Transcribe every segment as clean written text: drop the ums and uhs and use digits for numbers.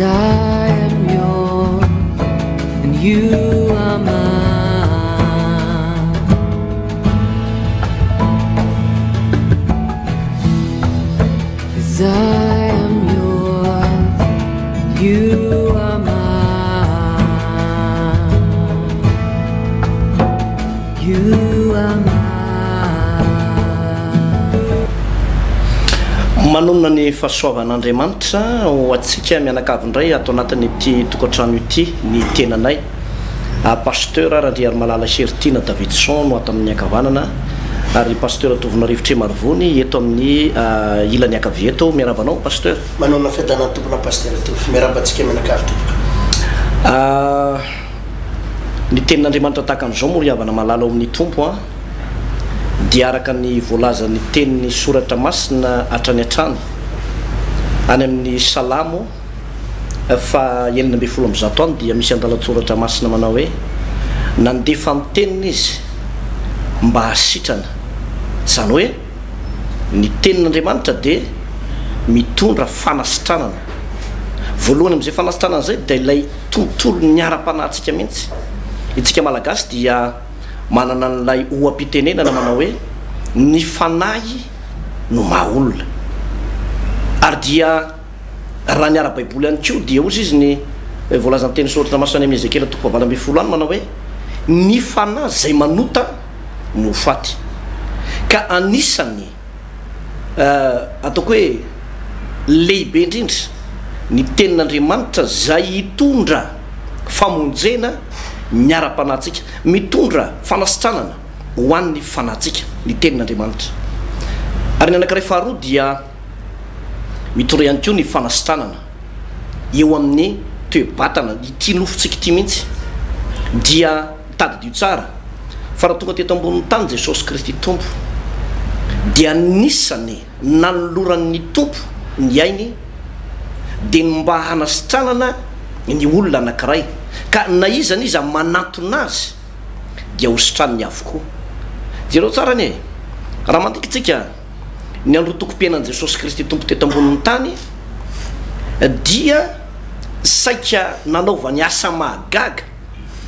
I am yours and you are mine. 'Cause I am yours, you are mine. You are mine. Manonona ny fahasoavan'Andriamanitra ho atsika mianakavindray ato anatin'ity tokantrano ity ny tenanay pasteur Randriary Malala Sertina Davidson no ato amin'ny ankavanana ary pasteur Tovinarivotre Marivony eto amin'ny ilany akavia eto miarabanao pasteur. Manonona fiadanana tompona pasteur Tovy miarabantsika mianakavy tompoko. Ny tenin'Andriamanitra tahaka an'izao moa ry havana malala ao amin'ny tompo dia araka ny voalazan'ny tenin'ny soratra masina hatrany hatrany any amin'ny Salamo fa 9:100 any dia misy andalatsoratra masina manao hoe nandefa ny teniny izy mba hasitrana, zany hoe ny tenin'Andriamanitra dia mitondra fanasitranana. Voalohany amin'izay fanasitranana zay dia ilay tontolo ny ara-panahintsika mihitsy. Itsika malagasy dia manana n'ilay oam-pitenenana manao hoe ny fanahy no maha-olona, ary dia raha ny ara-baiboly ihany koa dia ozy izy ny voalazan'ny teny soratra masina amin'ny Ezekela 20:20 any manao hoe ny fanahy zay manota no faty. Ka anisany ataoko hoe lehibe indrindra ny tenin'Andriamanitra zay hitondra famonjena ny ara-panahintsika, mitondra fanasitranana ho an'ny fanahintsika ny tenin'Andriamanitra. Ary ny anankiray faharoa dia mitondra ihany koa ny fanasitranana eo amin'ny toe-batana ity nofontsika ity mihitsy dia tadidio tsara fa raha tonga teto ambonin'ny tany Jesosy Kristy tompo dia anisany nanoloran'ny tompo ny ainy dia mba hanasitranana ny olona anankiray, ka na izany izy manatona azy dia hositraniny avokoa. Jereo tsara ny raha mandikitsika ny androtoko-piainan'i Jesosy Kristy tompo teto ambonin'ny tany dia saika nanaovany asa mahagaga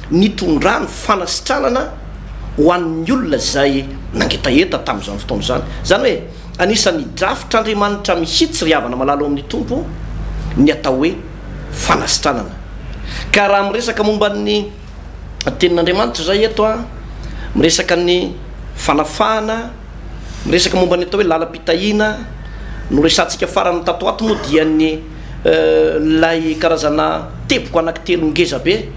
nitondrany fanasitranana ho an'ny olona zay nangetaheta tamin'izany fotoana izany. Zany hoe anisan'ny drafitr'Andriamanitra mihitsy ry havana malala ao amin'ny tompo ny atao hoe fanasitranana. Ka raha miresaka momba ny tenin'Andriamanitra zay eto miresaka ny fanafahana, miresaka momba ny atao hoe lalam-pitahina no resantsika farany tato ato moa dia ny lay karazana teboka anankitelo ngeza be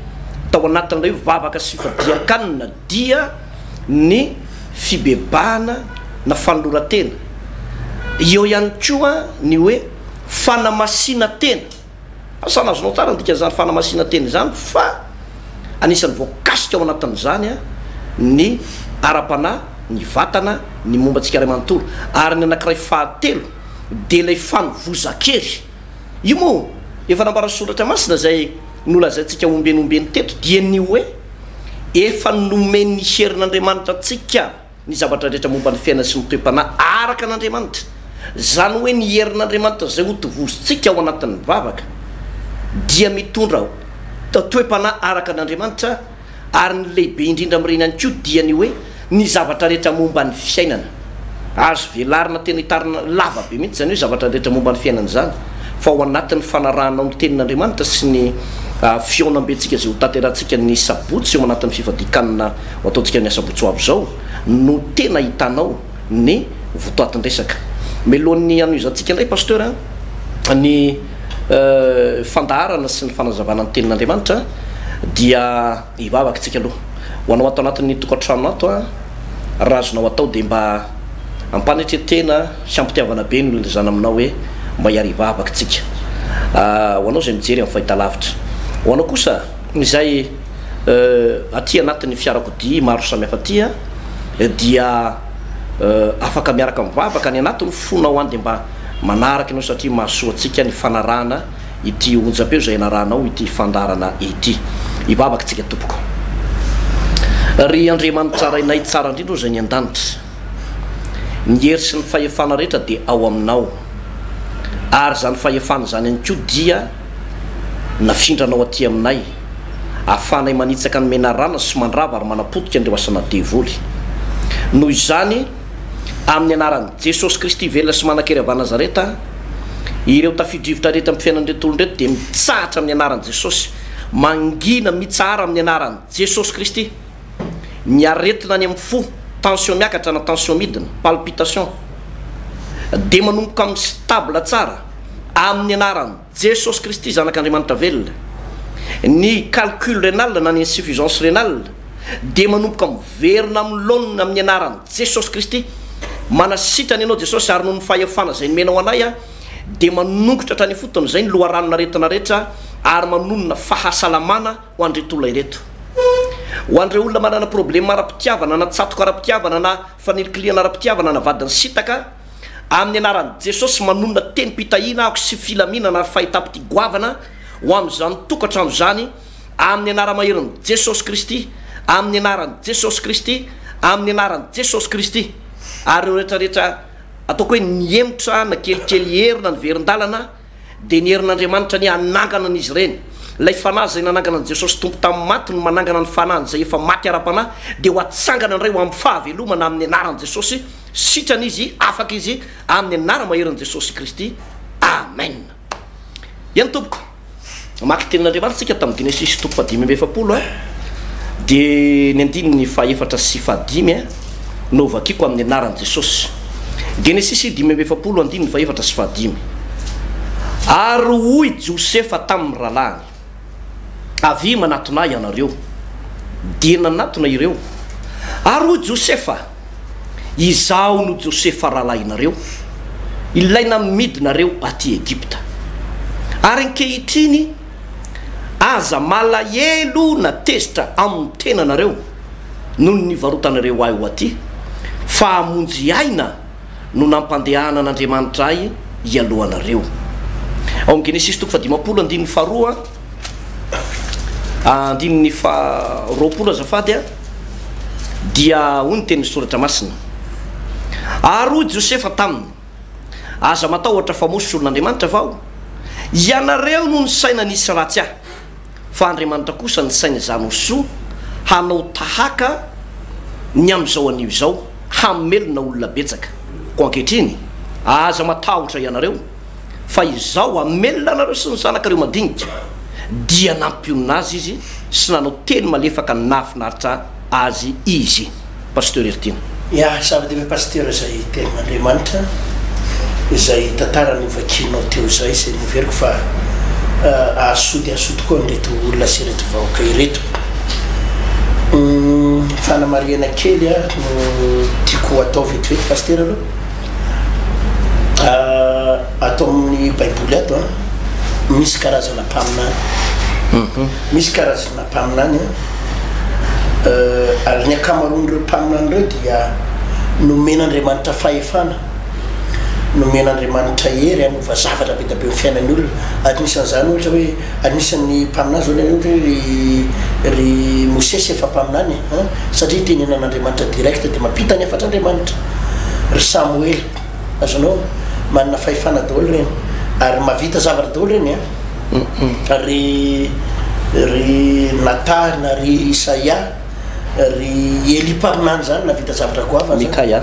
tao anatin'ilay vavaka sy fifadian-kanina dia ny fibebahana na fanoloran-tena, eo ihany koa ny hoe fanamasina tena. Asana azonao tsara ndika zany fanamasina tena zany fa anisan'ny voakasika ao anatin'izany ny ara-panahy, ny vatana, ny momba antsika ray manontolo. Ary ny anankiray fahatelo dia ilay fanovozan-kery. Io moa efa nambara soratra masina zay nolazaintsika ombenombeny teto dia ny hoe efa nomeny herin'Andriamanitra antsika ny zavatra rehetra momba ny fiaina sy ny toe-panahy araka an'Andriamanitra. Zany hoe ny herin'Andriamanitra zay hotovozontsika ao anatin'ny vavaka dia mitondra toe-panahy araka an'Andriamanitra, ary ny lehibe indrindra amin'ireny ihany koa dia ny hoe ny zavatra rehetra momba ny fiainana. Azo velarina tena hitarina lava be mihitsy zany hoe zavatra rehetra momba ny fiainana zany, fa ao anatin'ny fanarahanao ny tenin'Andriamanitra sy ny fionam-bentsika zay ho tanterantsika ny sabotsy eo anatin'ny fifadikanina ho ataontsika ny asabotsy ho avy zao no tena hitanao ny votoatin-dresaka. Melohan'ny anoizantsika indray pasteur ny fandaharana sy ny fanazavana ny tenin'Andriamanitra dia hivavaka tsika aloha ho anao ato anatin'ny tokantrano ato raha azonao atao dia mba ampanetretena sy ampitiavana be ny olona zany aminao hoe mba hiary hivavaka tsika ho anao zay mijery amin'ny fahitalavitra. Ho anao kosa izay aty anatin'ny fiarakodia maro samihafa aty dia afaka miaraka mivavaka ny anatiny fonao any dia mba manaraka ianao satria mahasoa antsika ny fanarahana ity onjam-peo zay anarahanao ity fandarana ity. Hivavaka tsika tompoko. Ry Andriamanitra rainay tsara indrindra zay ny an-danitra, ny hery sy ny fahefana rehetra dia ao aminao, ary zany fahefana zany ihany koa dia nafindranao aty aminay ahafanay manitsaka ny menarana sy mandrava ary manapotika andreoasana devoly noho izany amin'ny anaran'i Jesosy Kristy velona sy manan-kery avy Nazareta ireo tafidrivotra rehetra amin'ny fiainan'ireo olon-dreto dia mitsahatra amin'ny anaran'i Jesosy mangina mitsara amin'ny anaran'i Jesosy Kristy ny aretina any amin'ny fo tension miakatra na tension midina palpitation dia manomboka amin'ny stable tsara amin'ny anaran'i Jesosy Kristy zanak'Andriamanitra velona ny calcul rénal na ny insuffisance rénale dia manomboka miverina milonina amin'ny anaran'i Jesosy Kristy manasitrany ianao Jesosy ary noho ny fahefana zay nomenao anay dia manongotra hatrany fotony zay ny loharanona retina rehetra ary manonona fahasalamana ho andreto olona ireto ho andreo olona manana problème ara-pitiavana na tsatoka ara-pitiavana na fanilokiliana ara-pitiavana na vadiny sitaka amin'ny anaran'i Jesosy manonona teny pitahina ako sy filaminana ary fahitapity goavana ho amin'izany tokantrano zany amin'ny anara-maherin'i Jesosy Kristy amin'ny anaran'i Jesosy Kristy amin'ny anaran'i Jesosy Kristy ary reo rehetrarehetra ataoko hoe niemotra na kelikely herina ny verin-dalana dia ny herin'Andriamanitra ny anangana an'izy ireny lay fanahy zay nanangana an'i Jesosy tompo tamin'ny maty no manangana ny fanahy zay efa maty ara-panahy dia ho atsangana indray ho amin'ny fahavelomana amin'ny anaran'i Jesosy sitrany izy afaka izy amin'ny anara-maherin'i Jesosy Kristy amen. Iany tompoko maky tenin'Andriamanitra tsika tamin'ny Genesis 3:7 dia ny andininy fahaefatra sy fahadimy no vakiko amin'ny anaran'i Jesosy. Genesis 5:7 andininy fahaefatra sy fahadimy. Ary hoy Josefa tamin'ny ralahany avy manatona ianareo dia nanatona ireo ary hoy Josefa izaho no Josefa ralahinareo ilaina midinareo aty Egypta ary ankehitriny aza malahelo na tezitra amin'ny tenanareo noho ny varotanareo ahy ho aty fa hamonjy aina no nampandehana an'Andriamanitra ahy ialohanareo. Ao amin'ny Genesis 5:20 andininy faharoa andininy faharoapolo azafady dia hoy ny tenin'ny soratra masina ary hoy Josefa taminy aza matahotra famosy olon'Andriamanitra vao ianareo no ny saina nisy ratsy ahy fa Andriamanitra kosa ny saina izany hosoa hanao tahaka ny amin'izao anio izao hamelona olona betsaka ko ankehitriny aza matahotra ianareo fa izao amelona anareo sy ny zanakareo madinika dia nampionina azy izy sy nanao teny malefaka nafinaritra azy izy. Pasteur Ertina. Ya zava-dehibe pasteur zay tenin'Andriamanitra izay tantara novakinao teo zay zay niveriko fa ahasody koa nreto olona sy reto vahoaka ireto fanamariana kely no tiako atao vetivety pasteur aloha atao amin'ny baiboly ato misy karazana mpaminany misy karazana mpaminany ary ny akamaroan'ireo mpaminany ireo dia nomen'Andriamanitra fahefana nomen'Andriamanitra hery anova zavatra be da be fiainan'ny olona anisan'izany ohatra hoe anisan'ny mpaminany zao lay ohatra ry Mosesy efa mpaminany satria tenenan'Andriamanitra direct dia mampita ny efatra Andriamanitra ry Samuel azonao manana fahefana daholo reny ary mavita zavatra daholo reny ry Natana ry Isaia ry Eli mpaminany zany navita zavatra goava Mikaia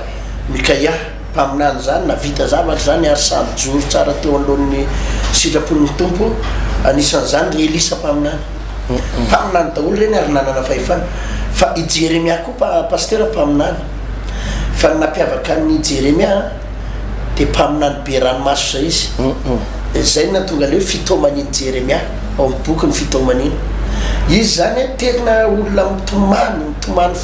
mpaminany zany navita zavatra zany ary samy joro tsara teo alohan'ny sitrapon'ny tompo anisan'izany ry Elisa mpaminany daholo reny ary nanana fahefana fa i Jeremia koa pasteur mpaminany fa nampiavaka ny Jeremia dia mpaminany be ranomaso zay izy zay natonga leo fitomaniny Jeremia ao amin'ny boky ny fitomaniny izy zany tena olona mitomany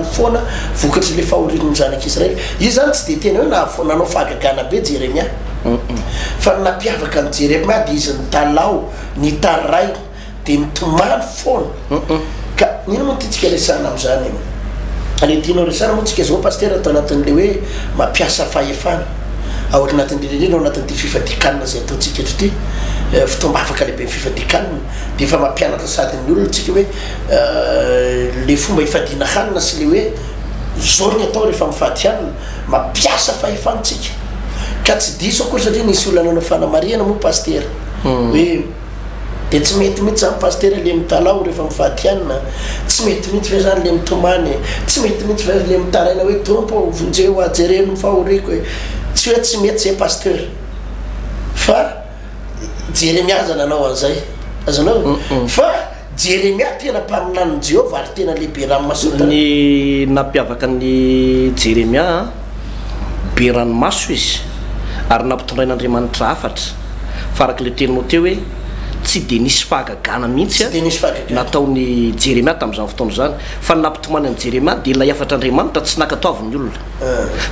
foana vokatry le fahorian'ny zanak'Israely izy zany tsy dia tena hoe nanao fahagagana be Jeremia fa nampiavaka ny Jeremia dia izy nitalao nitaray dia mitomany foana ka nino moa titsika resana amin'izany ale tianao resana moa tsika zao pasteur atao anatin'le hoe mampiasa fahefana ao anatin'ireny ao anatin'ity fifadikanina zay ataontsika eto ty fitomba afaka lehibe ny fifadikanina dia efa mampianatra sady ny olona tsika hoe le fomba ifadiana hanina sy le hoe zao ny atao rehefa mifady hanina mampiasa fahefantsika ka tsy diso akory satria nisy olona nanao fanamariana moa pasteur hoe dia tsy mety mihitsy zany pasteur le mitalao rehefa mifatianina tsy mety mihitsy ve zany le mitomany tsy mety mihitsy ve le mitaraina hoe tompo vonjeo ajereno fahoriko hoe tsy hoe tsy mety zay pasteur fa Jeremia zany nanao an'izay azanao fa Jeremia tena mpaminany Jehova ary tena lehibe ranomasina ny nampiavaka ny Jeremia be ranomaso izy ary nampitondrain'Andriamanitra hafatra farak'le teninao teo hoe tsy de nisy fahagagana mihitsy nataony Jeremia tamin'izany fotoana zany fa nampitomany an'i Jeremia dia ilay afatr'Andriamanitra tsy nakatoavy ny olona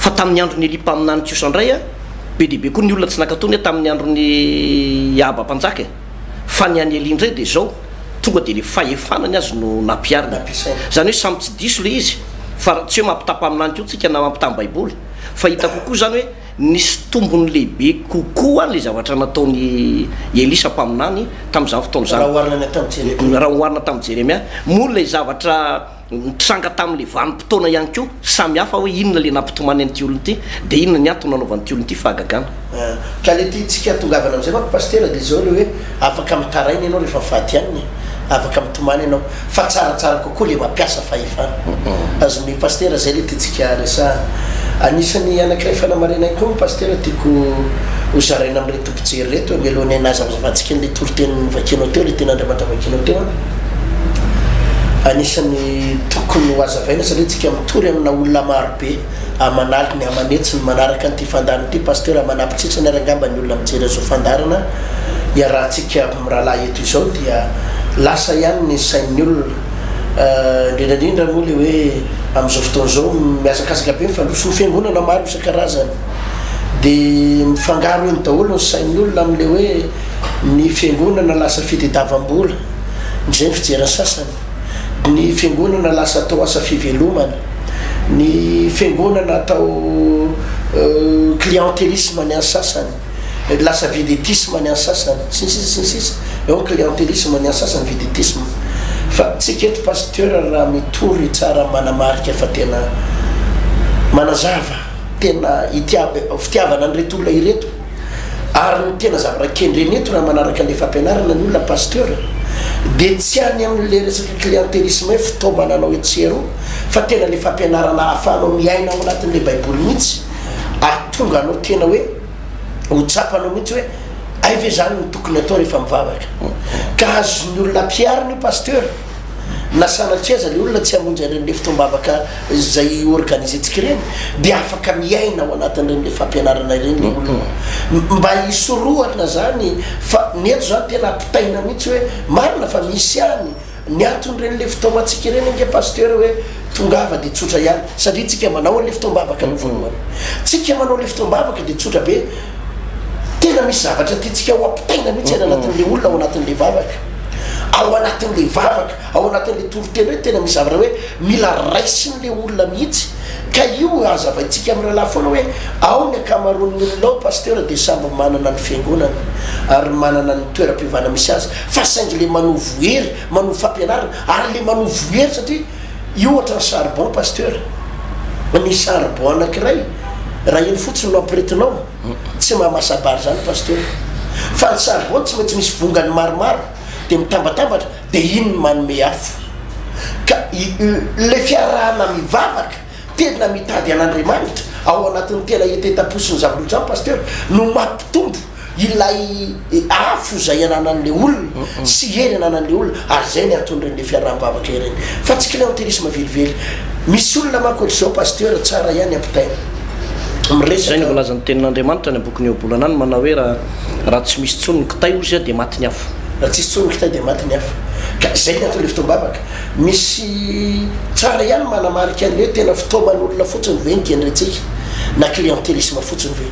fa tamin'ny andron'ny Elipa aminany kosa indray be dehibe koa ny olona tsy nakatony tamin'ny andron'ny Aba mpanjaka fa ny any Eli indray dia zao tonga dia le fahefanany azy no nampiarina zany hoe samy tsy diso le izy fa tsy hoe mampitapa aminany koa tsika na mampitamy baiboly fa hita kokoa zany hoe nisy tombony lehibe kokoa le zavatra nataony Elisa mpaminany tamin'izany fotoana zany raha oharina tamin'ny Jeremia moa lay zavatra tranga tamin'le vanim-potoana ihany koa samy hafa hoe inona le nampitomany an'ity olona ity dia inona ny antony nanaovan'ity olona ity fahagagana ka le ty tsika tongavana am'izay manko pasteur dia zao le hoe afaka mitaraina ianao rehefa faty aniny afaka mitomany ianao fa tsaratsara kokoa le mampiasa fahefana azony pasteur zay le tytsika resa anisany anankiray fanamarinay koa pasteur tiako hozaraina amin'reto mpijery reto mialohany anazy am'zavatsika le toroteniny vakinao teo le tena Andriamanitra vakinao teo anisany tokony hoazavaina satria tsika mitory amina olona marobe amanaly ny amanetsy ny manaraka nyity fandarana ity pasteur amanapitritsany arangamba ny olona mijery azao fandarana iarahantsika mirahalahy eto izao dia lasa ihany ny sain'ny olona indrindrandrindra moa le hoe am'izao fotoana zao miazakazaka be mifandroso ny fiangonana maro isan-karazany dia mifangaro eny daholo ny sain'ny olona am'le hoe ny fiangonana lasa fitadiavam-bola zay ny fijerany sasany ny fiangonana lasa atao asa fivelomana ny fiangonana atao clientélisme ny any sasany lasa védétisme ny any sasany sinsisa eo clientélisme ny any sasany védétisme fa tsika eto pasteur raha mitory tsara manamarika fa tena manazava tena fitiavana nyreto olona ireto ary ny tena zavatra kendreny eto raha manaraka le fampianarana ny olona pasteur dia tsy any amin'le resaka clientélisme hoe fitaovana anao etsero fa tena le fampianarana ahafahanao miaina ao anatin'le baiboly mihitsy atonga anao tena hoe hotsapanao mihitsy hoe ay ve zany ny tokony atao rehefa mivavaka ka azony olona piariny io pasteur na sanatria aza le olona tsy hamonjy an'ireny le fitombavaka zay organisentsika ireny dia afaka miaina ao anatin'ireny le fampianarana ireny le olona mba hisorohana zany fa neto zany tena ampitaina mihitsy hoe marina fa misy any ny anton'ireny le fitomatsika ireny ange pasteur hoe tongava dia tsotra ihany satria tsika manao an'le fitombavaka no voalohany tsika manao le fitombavaka dia tsotra be tena misy zavatra tytsika ho ampitaina mihitsy any anatin'le olona ao anatin'le vavaka ao anatin'le vavaka ao anatin'le torotena hoe tena misy zavatra hoe mila raisin'le olona mihitsy ka io azavaitsika amin'n'rahalahy foana hoe ao ny akamaroan'ny olona ao pasteur dia samby manana ny fiangonana ary manana ny toeram-pivana misy azy fa saingy le manovo hery manovo fampianarana ary le manovo hery satria io ohatra ny charbon pasteur misy charbon anankiray raha iny fotsiny no ampiretinao tsy mahamasabary zany pasteur fa ny charbon tsy maintsy misy vongany maromaro dia mitambatambatra dia iny ny manome afo ka le fiarahana mivavaka tena mitady an'Andriamanitra ao anatin'ny tena etetaposiny zavarotra any pasteur no mampitombo ilay afo zay ananan'le olona sy hery ananan'le olona ary zay ny atondren'le fiaraha-mivavaka ireny fa tsy clientélisme velively misy olona manko zao pasteur tsara ihany ampitaina zay ny volazan'ny tenin'Andriamanitra ny boky ny obolana any manao hoe raha tsy misy tsony ny kitay ozy dia maty ny afo raha tsisy tsony ny kitay dia maty ny afo ka zay ny atao le fitombavaka misy tsara ihany manamarika an'le tena fitaoman'olona fotsiny ve nygendretsika na clientélisme fotsiny ve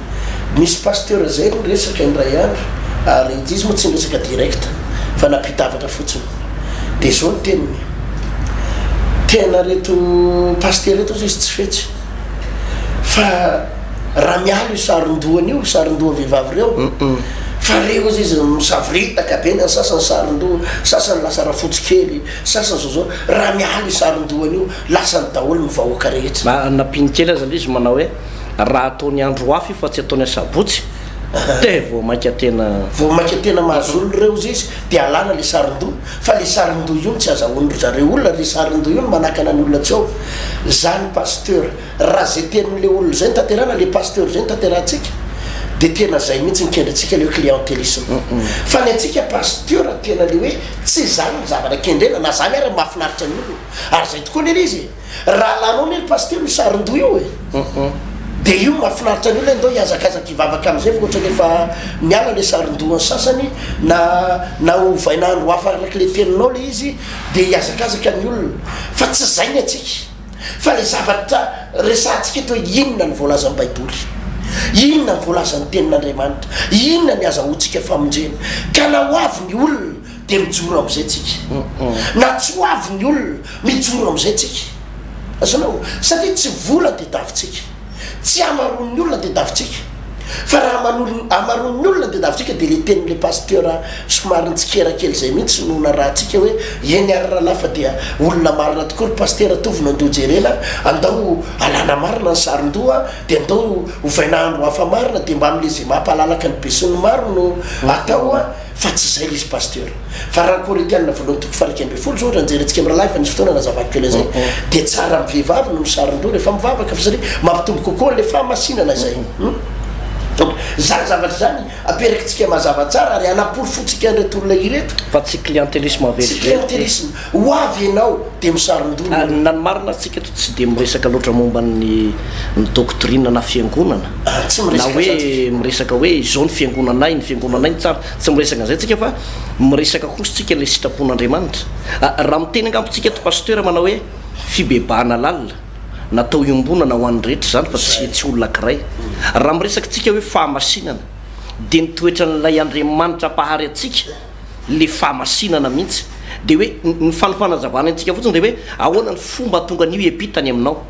misy pasteur zay no resaka indray andro ary izy moa tsy nyresaka direct fa nampitavatra fotsiny dia zao ny teniny tena reto pasteur reto izy tsy fetsy fa raha mialo io saron-dohany io saron-doha vehivavy reo fa reo izy misavritaka be ny sasany saron-doha sasany lasa raha fotsy kely sasany zao raha mialo io saron-dohany io lasany daholo ny vahoaka rehetra napiny kely aza le izy manao hoe raha ataony andro afy fa tsy ataony asabotsy te vao maika tena mahazolo reo izy dia alana le sarin-doha fa le sarin-doha io tsy azahoany zareo olona le sarin-doha io manakana ny olona tsy ao zany pasteur raha zay tenin'le olona zay nytanterana le pasteur zay nytanterahantsika dia tena zay mihitsy nikendrantsika le hoe clientélisme fa ny antsika pasteur tena le hoe tsy zany ny zavatra kendrena na zany ary mahafinaritra ny olona ary zay tokoa lely izy raha lanao ny pasteur io sarin-doha io dia io mahafinaritra ny olona ndao hiazakazaka hivavaka am'izay fa ohatra lefa miala le sarin-dohany sasany na ovainandro hafa araky le teninao le izy dia hiazakazaka ny olona fa tsy zay ny atsika fa le zavatra resantsika eto hoe inona ny voalazan'ny baiboly inona ny voalazan'ny tenin'andriamanitra inona ny azahoantsika famonjena ka na ho avy ny olona dia mijoro am'izay tsika na tsy ho avy ny olona mijoro am'izay tsika azonao satria tsy vola dia davitsika tsy amaroan'ny olona dia davitsika fa raha amaroan'ny olona dia davitsika dia le tenin'le pasteur somary ntsikerakely zay mihitsy nohona rahantsika hoe eny ary rahalahy fa dia olona marina tokoa ry pasteur tovy no andeo jerena andao alana marina ny sarin-doha dia andao hovainandro hafa marina dia mba am'le zay mampahalalaka ny besony maro no atao fa tsy zay le izy pasteur fa raha Korintianina voalohany toko faraky amby folo zao ohatra nijerentsika am'rahalahy fa nisy fotoana nazavakykely zay dia tsara mivehivavy no sarin-doha rehefa mivavaka fa satria mampitombo kokoa le fahamasinana zay donc zany zavatra zany aperakitsika mazava tsara ary anapolo fotsika andreto olona ireto fa tsy clientélisme tsy clientélisme ho avy ianao dia misarin-doha na ny marina atsika to tsy dia miresaka loatra momba ny doctrine na fiangonana na hoe miresaka hoe izao ny fiangonanay ny fiangonanay ny tsara tsy miresaka an'izay tsika fa miresaka kosa tsika le sitrapon'andriamanitra raha miteny angampontsika to pasteur manao hoe fibebahana lalina natao iombonana ho an'ny rehetra zany fa tsy olona kiray raha miresaka tsika hoe fahamasinana dia nitoetra n'ilay andriamanitra pahary atsika le fahamasinana mihitsy dia hoe ny fanofanazavana antsika fotsiny dia hoe ahoana ny fomba tonga an'io epitany aminao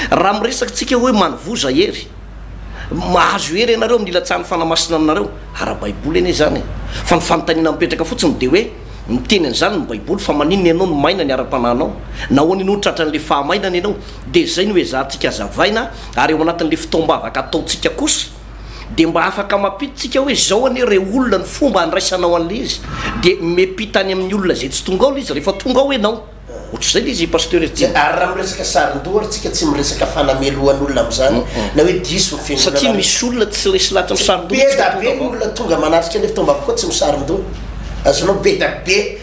raha miresaka tsika hoe manovoza hery mahazo hery ianareo amin'ny ilatsahany fanamasinana anareo ara-baiboly eny zany fa ny fanontaniana mipetraka fotsiny dia hoe miteny an'izany ny baiboly fa maninona ianao no maina ny ara-pananao na hoany no tratran'le fahamainana ianao dia zay no hoe zahantsika azavaina ary eo anatin'le fitoam-bavaka ataontsika kosa dia mba afaka mampiditsika hoe zao ane re olona ny fomba andraisanao an'le izy dia mepitany amin'ny olona zay tsy tonga ao le izy rehefa tonga ao ianao ohatr'izay le izy pasteur ary raha miresaka sarin-doha tsika tsy miresaka fanamelohan'olona am'izany na hoe diso ny fiangonana satria misy olona tsy resy lahatra misarin-doha be da be ny olona tonga manatrika le fitoam-bavaka koa tsy misarin-doha azonao be da be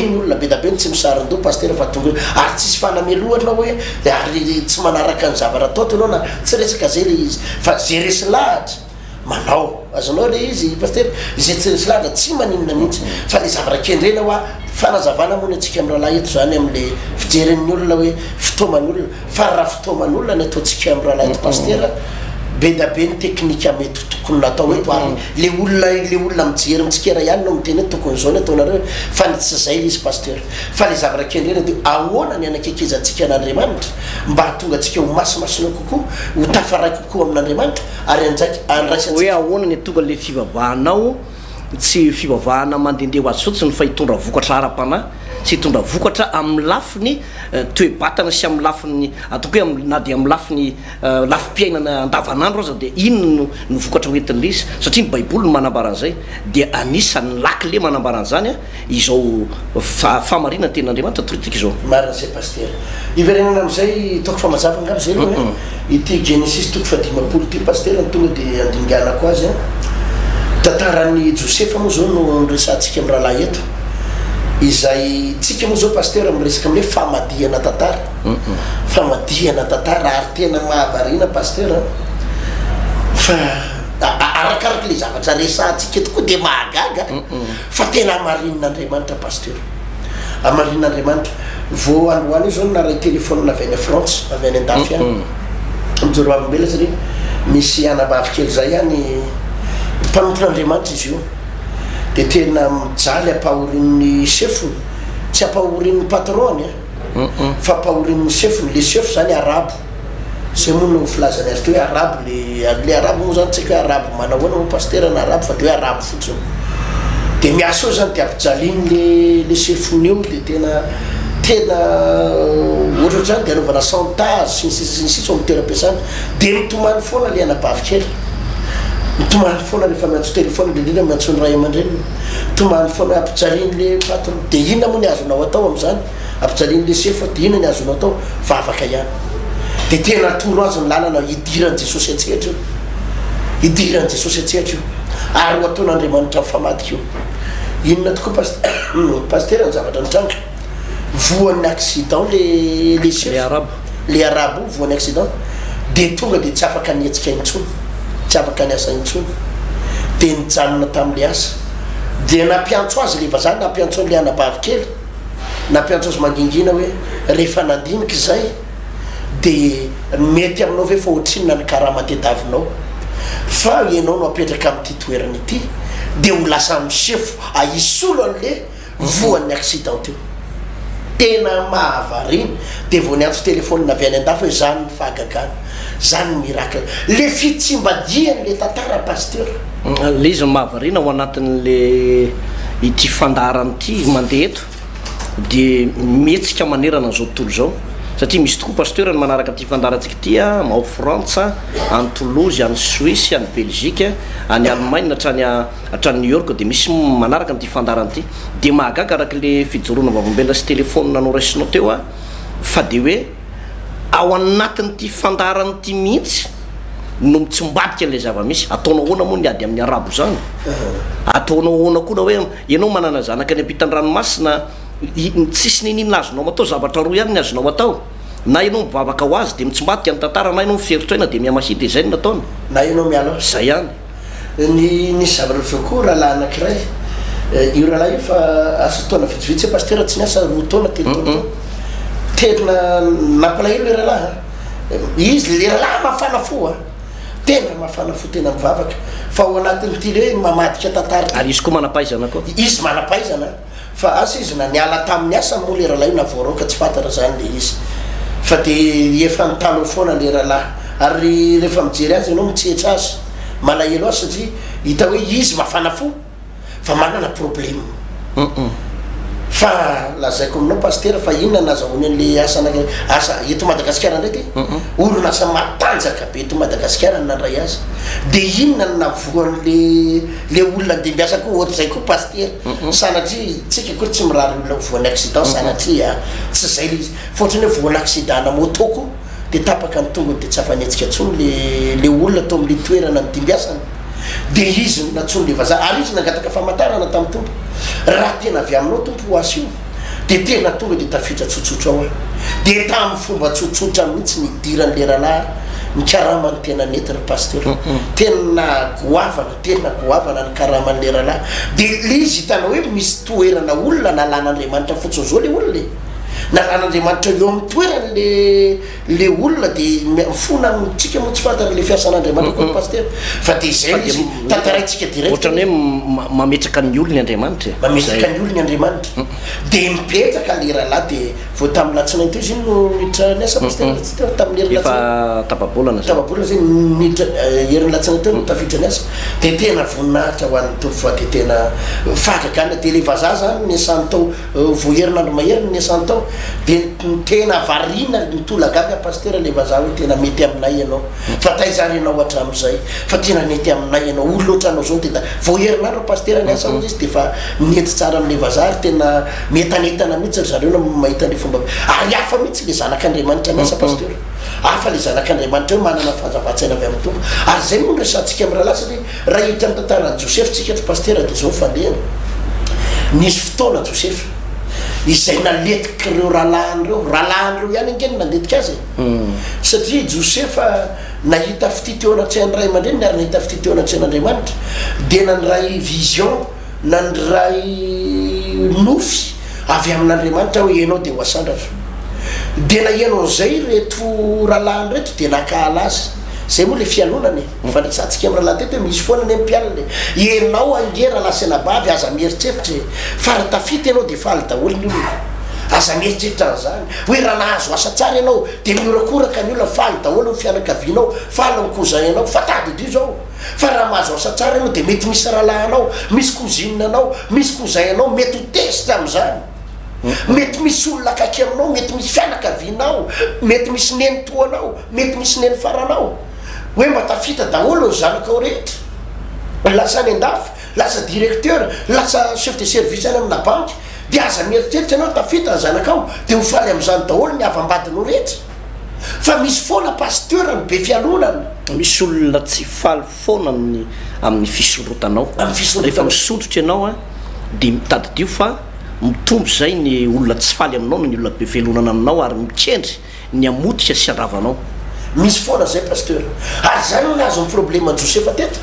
ny olona be da be ny tsy misarin-doha pasteur fa tonga ary tsisy fanamelohana hoe ary tsy manaraka ny zavatra ataoto anao na tsy resaka zay le izy fa zay resy lahatra manao azonao le izy pasteur zay tsy resy lahatra tsy maninona mihitsy fa le zavatra kendrena hoa fanazavana moa ny atsika amin'ny rahalahy eto zany amin'le fijeren'ny olona hoe fitoaman'olona fa raha fitoaman'olona ny ataontsika amin'ny rahalahy eto pasteur be da be ny teknika mety tokony natao eto ary le olona mijery mitsikera ihany no miteny hoe tokony zao ny ataonareo fa ny tsy zay le izy pasteur fa le zavatra kendrena dia ahoana ny anakekezantsika an'andriamanitra mba hatonga atsika ho masimasina kokoa ho tafaray kokoa amin'andriamanitra ary andraisantsika hoe ahoana ny tonga le fivavahanao tsy fivavahana mandendeha ho azy fotsiny fa hitondra vokatra ara-panahy sy hitondra vokatra amin'ny lafiny toe-batana sy amin'ny lafiny ataoko hoe na dia amin'ny lafiny lafi-piainana andavanandro aza dia inona no vokatra hoentin'le izy satria ny baiboly no manambara an'izay dia anisan'ny lakile manambara an'izany a izao famarinana tenin'andriamanitra torytsika izao marina zay pasteur iverenana am'izay toko fa mazava angabo zay aloha ity Genesis toko fa 10 ity pasteur ny tonga dia andinganako azy tantaran'ny Josefa moa zao no resantsika amin'ny rahalahy eto izay tsika moa zao pasteur miresaka amin'ny hoe famadihana tantara famadihana tantara ary tena mahavarina pasteur fa arakaraka le zavatra resantsika eto koa dia mahagaga fa tena amarin'andriamanitra pasteur amarin'andriamanitra vo androany io zao naray telefône avy any France avy any andafy any mijoro avambela satria misy anabavy-kely zay any mpanompon'andriamanitra izy io dia tena mijaly ampahorin'ny chefony tsy ampahorin'ny patron fa ampahorin'ny chefony le chef zany arabo zay moa no filazany azy te hoe arabo le arabo moa zany tsika hoe arabo manahoana moa pasteur na arabo fa de hoe arabo fotsiny dia miasa ao zany dia ampijaliny le chefony io dia tena ohatra zany dia anaovana chantage sy ny sisa amin'ny toeram-piasana dia mitomany foana le anabavy kely tomany foana rehefa miantso telefôna lelena miantsony ray aman-dreniny tomany foana ampijaliany le patron de inona moa ny azonao atao am'izany ampijaliany le sefa de inona ny azonao atao fa afaka ihany de tena toro azy ny lalana idiran'i Jesosy atsehatra io idiran'i Jesosy atsehatra io ary ho ataon'Andriamanitra mifamadika io inona tokoa pasteur ny zavatra nitranga voan'ny accident le sefa le arabo voan'ny accident de tonga de tsy afaka nietsika intsony tsy afaka niasa intsony de nijanona tamin'le asa de nampiantso azy le vazany nampiantso le anabavy kely nampiantso azy mangingina hoe rehefa nandinika zay de mety aminao ve fa ohatrinona ny karaha matediavinao fa ianao no apetraka amin'ity toerana ity de ho lasa misefo aisolo an'le voan'ny accident io tena mahavariny de vo niantso telefôny avy any an-dafo hoe zany ny fahagagana zany miracle le fitsimbadiany le tantara pasteur le izy mahavarina ao anatin'le ity fandarany ity mandeha eto de mihetsika manerana an'izao tontolo zao satria misy tokoa pasteur ny manaraka ty fandarantsika ty a ao Frantsa any Toulouse any Suisse any Belgique any Allemagne hatrany New York de misy manaraka n'ity fandarany ity de mahagaga araka le fijoroana vavimbelona sy telefôny nanao raisinao teo a fa de hoe ao anatin'ity fandarany ity mihitsy no mitsombadika le zava-misy ataonao hoana moa ny ady amin'ny arabo zany ataonao hoana koa na hoe ianao manana zanaka ny ampitany ranomasina tsisy ninina azonao atao zavatra roa ihany ny azonao atao na ianao mivavaka ho azy de mitsombadika ny tantara na ianao miferitra ina de miamasi de zay no nataony na ianao miala zay ihany ny zavatra koa rahalahy anankiray io rahalahy io fa asa taona vitsivitsy pasteur tsy niasa roa taona telo taona tena nampalahelo le rahalahy izy le rahalahy mafana fo a tena mafana fo tena mivavaka fa ao anatin'ity le hoe mamadika tantara ary izy koa manampaizana koa izy manampaizana fa asa izy na niala tamin'ny asa moa le rahalahy io na voaroka tsy fantatra zany le izy fa de efa mitalo foana le rahalahy ary rehefa mijery azy ianao mitsehitra azy malahelo azy satria hita hoe izy mafana fo fa manana problème fa lazaiko aminao pasteur fa inona nazahoany an'le asa eto Madagasikara ndraiky orinasa matanjaka be eto Madagasikara nandray azy de inona ny navoan'le olona de mbiasa koa ohatra zay koa pasteur sanatria tsika koa tsy mirary olona voan'ny accident sanatria tsy zay le izy fotrany hoe voan'ny accident na motoko de tapaka ny tonga de tsy afanetsika ntsony le olona atao amin'le toerana ny dimbiasany de izy natsony le vazaha ary izy nangataka famantarana tamin'ny tompo raha tena avy aminao tompo ho asy io de tena tonga de tafitra tsotsotra ao de tamin'ny fomba tsotsotra mihitsy nidiran'le rahalahy nikaramany tena netra pasteur tena goavana ny karaman'le rahalahy de le izy hitanao hoe misy toerana olona nalan'Andriamanitra fotsiny zao le olona nalan'Andriamanitra eo amin'ny toerany le olona de mifona tsika moa tsy fantatra le fiasan'Andriamanitra koa pasteur fa de zay izy tantaraitsika direct ohatrany hoe mametraka ny olony Andriamanitra mametraka ny olony Andriamanitra de mipetraka le rahalahy de vo tamin'ny latsinainy teo izy iny no niditra niasa pasteur tsy teo tamin'ny efa tababolana zay niditra herin'ny latsinainy teo no tafiditra niasa de tena voninahitra ho an'ny tompo fa de tena fahagagana de le vazaha zany niasany tao vo herinandro maheriny niasany tao de tena varina nitolagaga pasteur le vazaha hoe tena mety aminay ianao fa taizany ianao hatramin'izay fa tena mety aminay ianao olo loatra anao zao tena vo herinandro pasteur niasa moa izy de fa mety tsara amin'le vazaha ary tena metanetana mihitsy ry zareo na mahita le fomba ary hafa mihitsy le zanak'Andriamanitra niasa pasteur hafa le zanak'Andriamanitra io manana fahazavatsaina avy amin'ny tompo ary zay moa resatsika amin'ny rahalahy satria raha hiditra amin'ny tantarany Joseph tsika ty pasteur de zao fandehana nisy fotoana Joseph izay naletika reo rahalahan'reo ihany angeny nandetika azy satria Josefa nahita fititeona tsy an'ray aman-dreny ary nahita fititeona tsy an'Andriamanitra de nandray vision nandray nofy avy amin'Andriamanitra hoe ianao de ho asandratra de na ianao an'izay reto rahalahy reto de nakahala azy zay moa le fialonany fandraisantsika amin'ny rahalahy teto hoe misy foana ny mpialina ianao angera lasa anabavy aza mieritreritra fa raha tafita ianao de faly daholo ny olona aza mieritreritra an'izany hoe raha nahazo asa tsara ianao de miorakoraka ny olona faly daholo ny fianakavianao faly ny kozany ianao fa tady dio zao fa raha mahazo asa tsara ianao de mety misy rahalahy anao misy kozinina anao misy kozay anao mety ho tesitra amin'izany mety misy olona akaiky aminao mety misy fianakavianao mety misy neny toanao mety misy neny faranao hoe mba tafita daholo ny zanakao rehetra lasa any andafy lasa directeur lasa chef de service any amina banky de aza mieritreritra anao tafita ny zanakao de hofaly am'izany daholo ny avambadinao rehetra fa misy foana pasteur ny be fialonany misy olona tsy faly foana amin'ny fisorotanao rehefa misotrotra ianao a de mitadidio fa mitombo zay ny olona tsy faly aminao ny olona be velonana aminao ary mikendry ny amotika sy aravanao misy foana zay pasteur ary zany ho nazo ny problème ny Josefa teto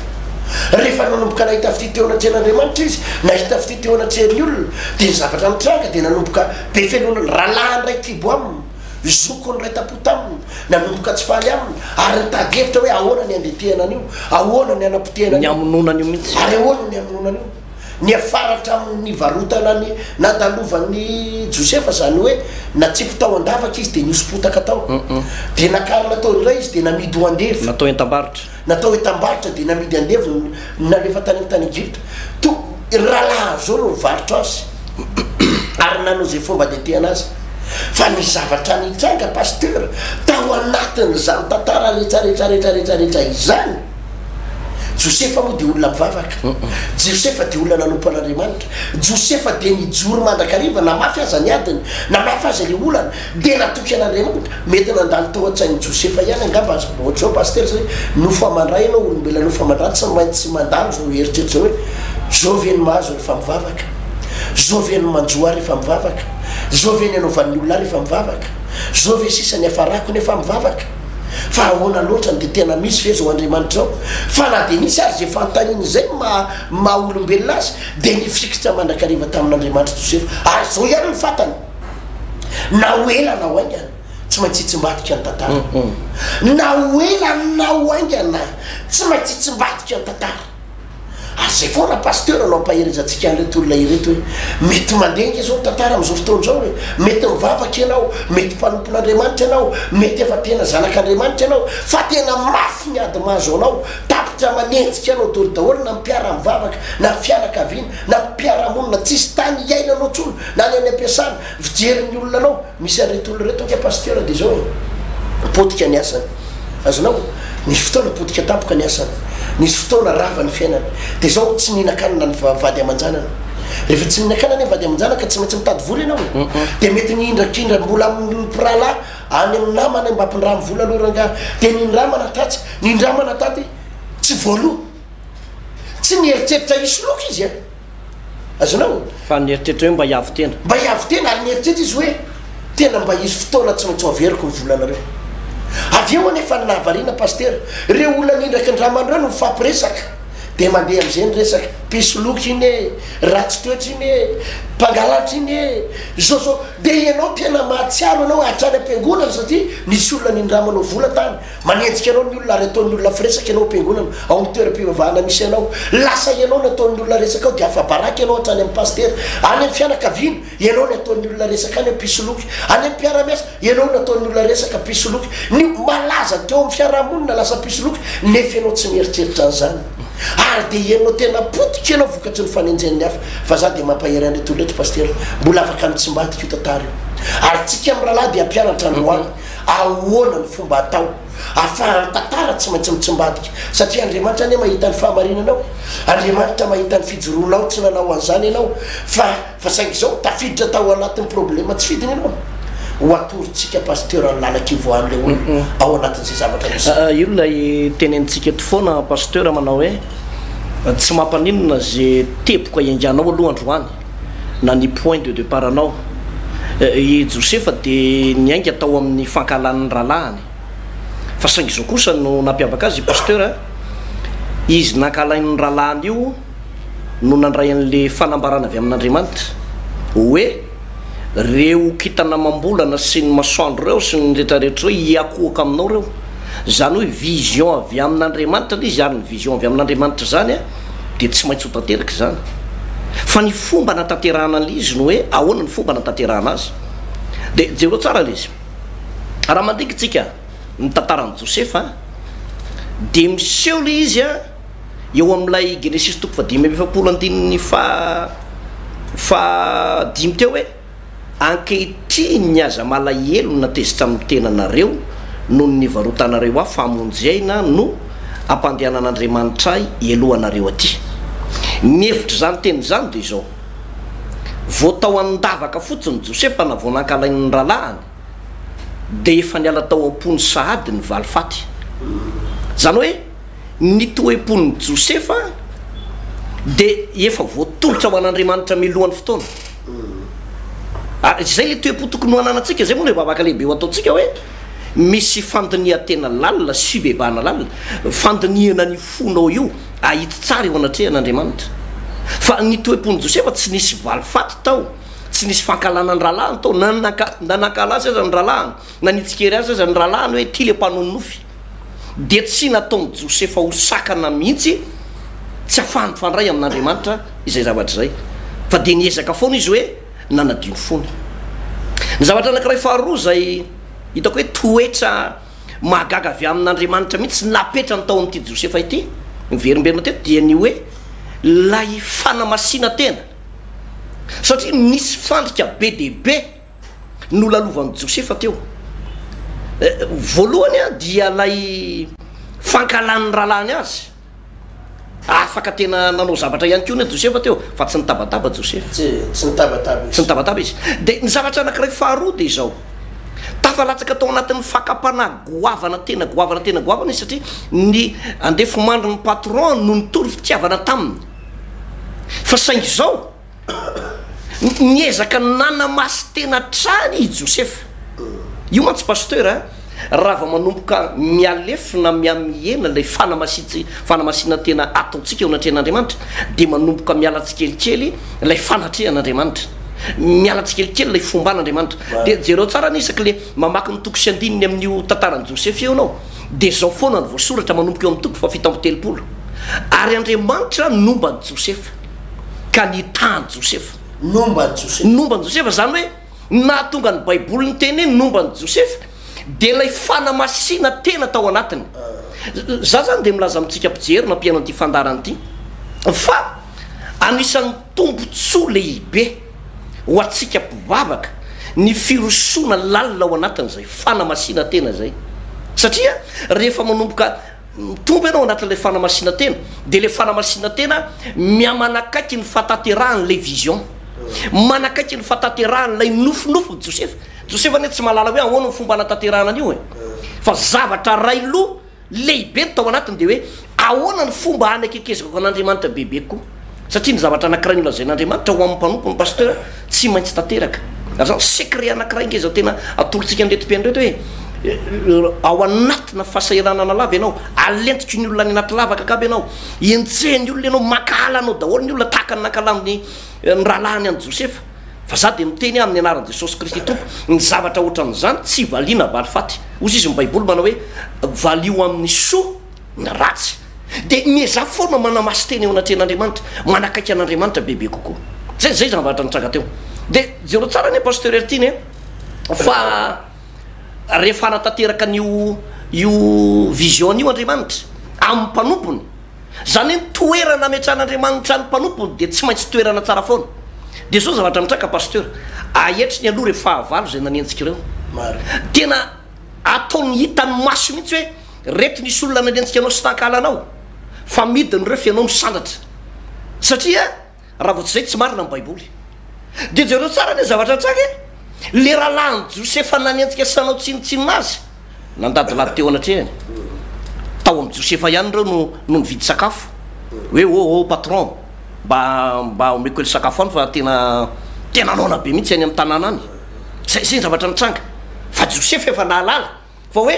rehefa nanomboka nahita fititeona tsen'Andriamanitra izy nahita fititeona tsen'ny olona de ny zavatra mitranga de nanomboka be felonana rahalahy ray kibo aminy zokony ray tapota aminy nanomboka tsy faly aminy ary nitady hevitra hoe ahoana ny andetehana an'io ahoana ny anapoteana ny amononan'io mihitsy ary ahoana ny amononan'io ny afaratra amin'ny varotana ny nadalovany Josefa zany hoe natsipo tao andavaka izy de niosopotaka tao de nakary natao iray izy de namidy ho andevy natao entambaritra de namidy andevy nalefa tany amin'ny tany Egypte to rahalahy zao no mivarotra azy ary nanao zay fomba detehana azy fa ny zavatra nitranga pasteur tao anatin' zany tantara rehetrarehetrarehetrarehetrarehetra izany Josefa moa de olona mivavaka Josefa de olona nanompo an'Andriamanitra Josefa de nijoro mandrakariva namafy aza ny adiny namafy aza le olana de natoky an'Andriamanitra mety nandalo tao an-tsainy Josefa ihany angamba ohatra zao pasteur zay nofo amandray anao olombela nofo amandray tsy maintsy mandalo zao eritreritra hoe zao veny mahazo rehefa mivavaka zao veny manjoa rehefa mivavaka zao veny anaovan'ny olona rehefa mivavaka zao ve sisa ny afarako nefa mivavaka fa ahoana loatra ny de tena misy ve zao Andriamanitra zao fa na de nisy ary zay fantaniny zay ma olombelona azy de nifikitra mandrakariva tamin'Andriamanitra Josefa ary zao ihany ny fatany na hoela na hoaingana tsy maintsy hitsim-badika ny tantara na hoela na hoaingana tsy maintsy hitsim-badika ny tantara ary zay foana pasteur anao ampaherizantsika an'reto olona ireto hoe mety mandenga zao tantara am'izao fotoana zao hoe mety mivavaka ianao mety mpanompon'Andriamanitra ianao mety efa tena zanak'Andriamanitra ianao fa tena mafy ny ady mahazo anao tapitra manenjika ianao dolo daholo na mipiara mivavaka na fianakaviana na mipiaramonina tsisy tany iainanao tsolo na ny any ampiasana fijeriny olona anao misy an'reto olona reto ke pasteur de zao potika ny asany azonao nisy fotoana potika tampoka ny asany nisy fotoana rava ny fiainana de zao tsy ninakanana ny vady amanjanana rehefa tsy ninakanana ny vady amanjana ka tsy maintsy mitady vola ianao de mety niindrakindra mbola pirala any amin'ny namana mba ampindraha mivola aloha ranga de nindramana tatsy nindramana taty tsy voaloha tsy nieritreritra isoloka izy azonao fa nieritreritra hoe mba hiavo tena ary nieritreritra izy hoe tena mba isy fotoana tsy maintsy averiko ny volanareo avy eo anefa ny nahavariana pasteur reo olona nindraky andramandreo no mifampiresaka de mandeha am'izay ny resaka pisoloky iny e ratsy toetra iny e mpangalatra iny e zao de ianao tena mahatsiaro anao hatrany am-piangonana satria nisy olona nindramanao vola tany manenjika anao ny olona ary ataon'ny olona firesaka ianao am-piangonana ao amin'ny toeram-pivavahana misy anao lasa ianao ny ataon'ny olona resaka ao de afa-baraky ianao hatrany amin'ny pasteur any amin'ny fianakaviana ianao ny ataon'ny olona resaka any ampisoloky any amin'ny mpiaramiasa ianao ny ataon'ny olona resaka pisoloky ny malaza teo amin'ny fiarahamonina lasa pisoloky nefa ianao tsy mieritreritra an'izany ary de ianao tena potika ianao vokatry ny fanenjen'ny hafa fa za de mampahery an'reto olona reto pasteur mbola afaka mitsimbadika io tantara io ary tsika amin'ny rahalahy de ampianatra androany ahoana ny fomba atao afahany tantara tsy maintsy mitsimbadika satria Andriamanitra ane mahita ny fahamarinanao Andriamanitra mahita ny fijoroanao tsy nanao an'izany ianao fa saingy zao tafiditra tao anatin'ny problema tsy fidiny ianao ho atoritsika pasteur ny lalakivoan'le olona ao anatin'izay zavatra misy io lay tenentsika eto foana pasteur manao hoe tsy mampaninona zay tepoka ianganao aloha androany na ny point de départ anao i Josefa de niainga tao amin'ny fankalan'ny rahalahiny fa saingy zao kosa no nampiavaka azy pasteur izy nankalain'ny rahalahiny io no nandray an'le fanambarana avy amin'Andriamanitra hoe reo kitana mambolana sy ny masoandro reo sy ny rehetrarehetra reo hiakohaka aminao reo zany hoe vision avy amin'Andriamanitra izy ary ny vision avy amin'Andriamanitra zany a de tsy maintsy ho tanteraka zany fa ny fomba natanterahana an'izy no hoe ahoana ny fomba natanterahana azy de jereo tsara l'izy raha mandrikitsika ny tantaran'i Josefa de miseho le izy a eo amin'ilay Genesis toko fa 5:7 fa 5 teo hoe ankehitriny ny aza malahelo natezitra amin'ny tenanareo noho ny varotanareo a famonjena no ampandehanan'andriamanitra elohanareo aty mihevitra zany teny zany de zao voatao andavaka fotsiny Josefa na voanankalain'ny ralahany de efa niala tao am-pony sahady ny valifaty zany hoe ny toe-pon'ny Josefa de efa voatolotra ho an'andriamanitra milohan'ny fotoana zay le toe-po tokony ho ananatsika zay moa le vavaka lehibe ho ataotsika hoe misy fandinia tena lalina sy bebana lalina fandiniana ny fonao io ahita tsara eo anatrehan'andriamanitra fa ny toe-pon'ny Josefa tsy nisy valifaty tao tsy nisy fankalana ny ralahany tao nanakala azy aza ny ralahany na nitsikery azy aza ny ralahany hoe ty le mpanao nofy de tsy nataon'ny Josefa ho sakana mihitsy tsy afahany fandray amin'andriamanitra izay zavatra zay fa de niezaka foana izy hoe nanadino fony ny zavatra anankiray faharoa zay hitako hoe toetra mahagaga avy amin'andriamanitra mihitsy napetra ny taon'ity Josefa ity miverimberina teto dia ny hoe lay fanamasina tena satria nisy fandrika be dehibe no lalovan'ny Josefa teo voalohany a dia lay fankalan'ny ralahany azy afaka tena nanao zavatra ihany koa ny Josefa teo fa tsy nitabataba Josefa tsy nitabataba izy de ny zavatra anankiray faharoa de izao tafalatsaka tao anatin'ny fakapana goavana tena goavana izy satria ny andefo mandro ny patron no nitory fitiavana taminy fa saingy zao niezaka nanamasy tena trany i Josefa io mantsy pasteur raha va manomboka mialefina miamiena lay fanamasina tena ataotsika eo anatrehan'andriamanitra de manomboka mialatsikelikely lay fanatrehan'andriamanitra mialatsikelikely lay fomban'andriamanitra de jereo tsara nisaky le mamaky ny toko sy andininy amin'io tantaran'i Josefa eo anao de zao foana ny voasoratra manomboka eo amin'ny toko fa 7 ary Andriamanitra nomban'ny Josefa ka nitany Josefa nomban'ny Josefa zany hoe na tonga ny baiboly ny teny nomban'ny Josefa de lay fanamasina tena tao anatiny za zany de milaza amitsika mpijery na mpiaino an'ity fandarany ity fa anisan'ny tombotsoa lehibe ho atsika mpivavaka ny firosoana lalina ao anatiny zay fanamasina tena zay satria rehefa manomboka mitombo ianao anatin'lay fanamasina tena de le fanamasina tena miamanakaiky ny fataterahany vision manakaiky ny fataterahany lay nofinofo Josefa ne tsy malala hoe ahoana ny fomba anatanterahana an'io fa zavatra railo lehibe tao anatiny de hoe ahoana ny fomba anakekezako an'Andriamanitra bebe koa satria ny zavatra anankiray ny lazain'Andriamanitra ho amin'ny mpanompo ny pasteur tsy maintsy tanteraka zany secret anankiray ngeza tena atolotsika andretom-piaino reto hoe ao anatina fahasahiranana lava ianao alentiky ny olona ny anaty lavaka akaby ianao entsehny olona ianao makahala anao daholo ny olona tahaka ny nakalamin'ny ralahany any Josefa fa za de miteny amin'ny anaran'i Jesosy Kristy tompo ny zavatra ohatran'izany tsy valiana valifaty ozy izy ny baiboly manao hoe valio amin'ny soa ny ratsy de mieza foana manamasy teny eo anatrehan'Andriamanitra manakaiky an'Andriamanitra bebe kokoa zay zavatra nitranga teo de zero tsara ny pasteur ertiny fa rehefa anatanteraka io vision io Andriamanitra amin'ny mpanompony zany hoe toerana ametran'Andriamanitra ny mpanompony de tsy maintsy toerana tsara foana de zao zavatra mitraka pasteur ahetry ny aloha rehefa fahavalo zay nanentsika ireo tena ataony hitany maso mihitsy hoe reto nisy olona nanentsika anao sy tankalanao fa midiny reo fianao misandatra satria raha vo tsy zay tsy marina ny baiboly de jereo tsara ny zavatra traka le ralahany Josefa nanentsika sanao tsinotsinona azy nandady lady teo anatrehany tao amin'ny Josefa ihany reo no mividy sakafo hoe patron mba omeko ely sakafo any fa tena naona be mihitsy any amin'ny tanàna any zay ny zavatra nitranga fa Josefa efa nahalala fa hoe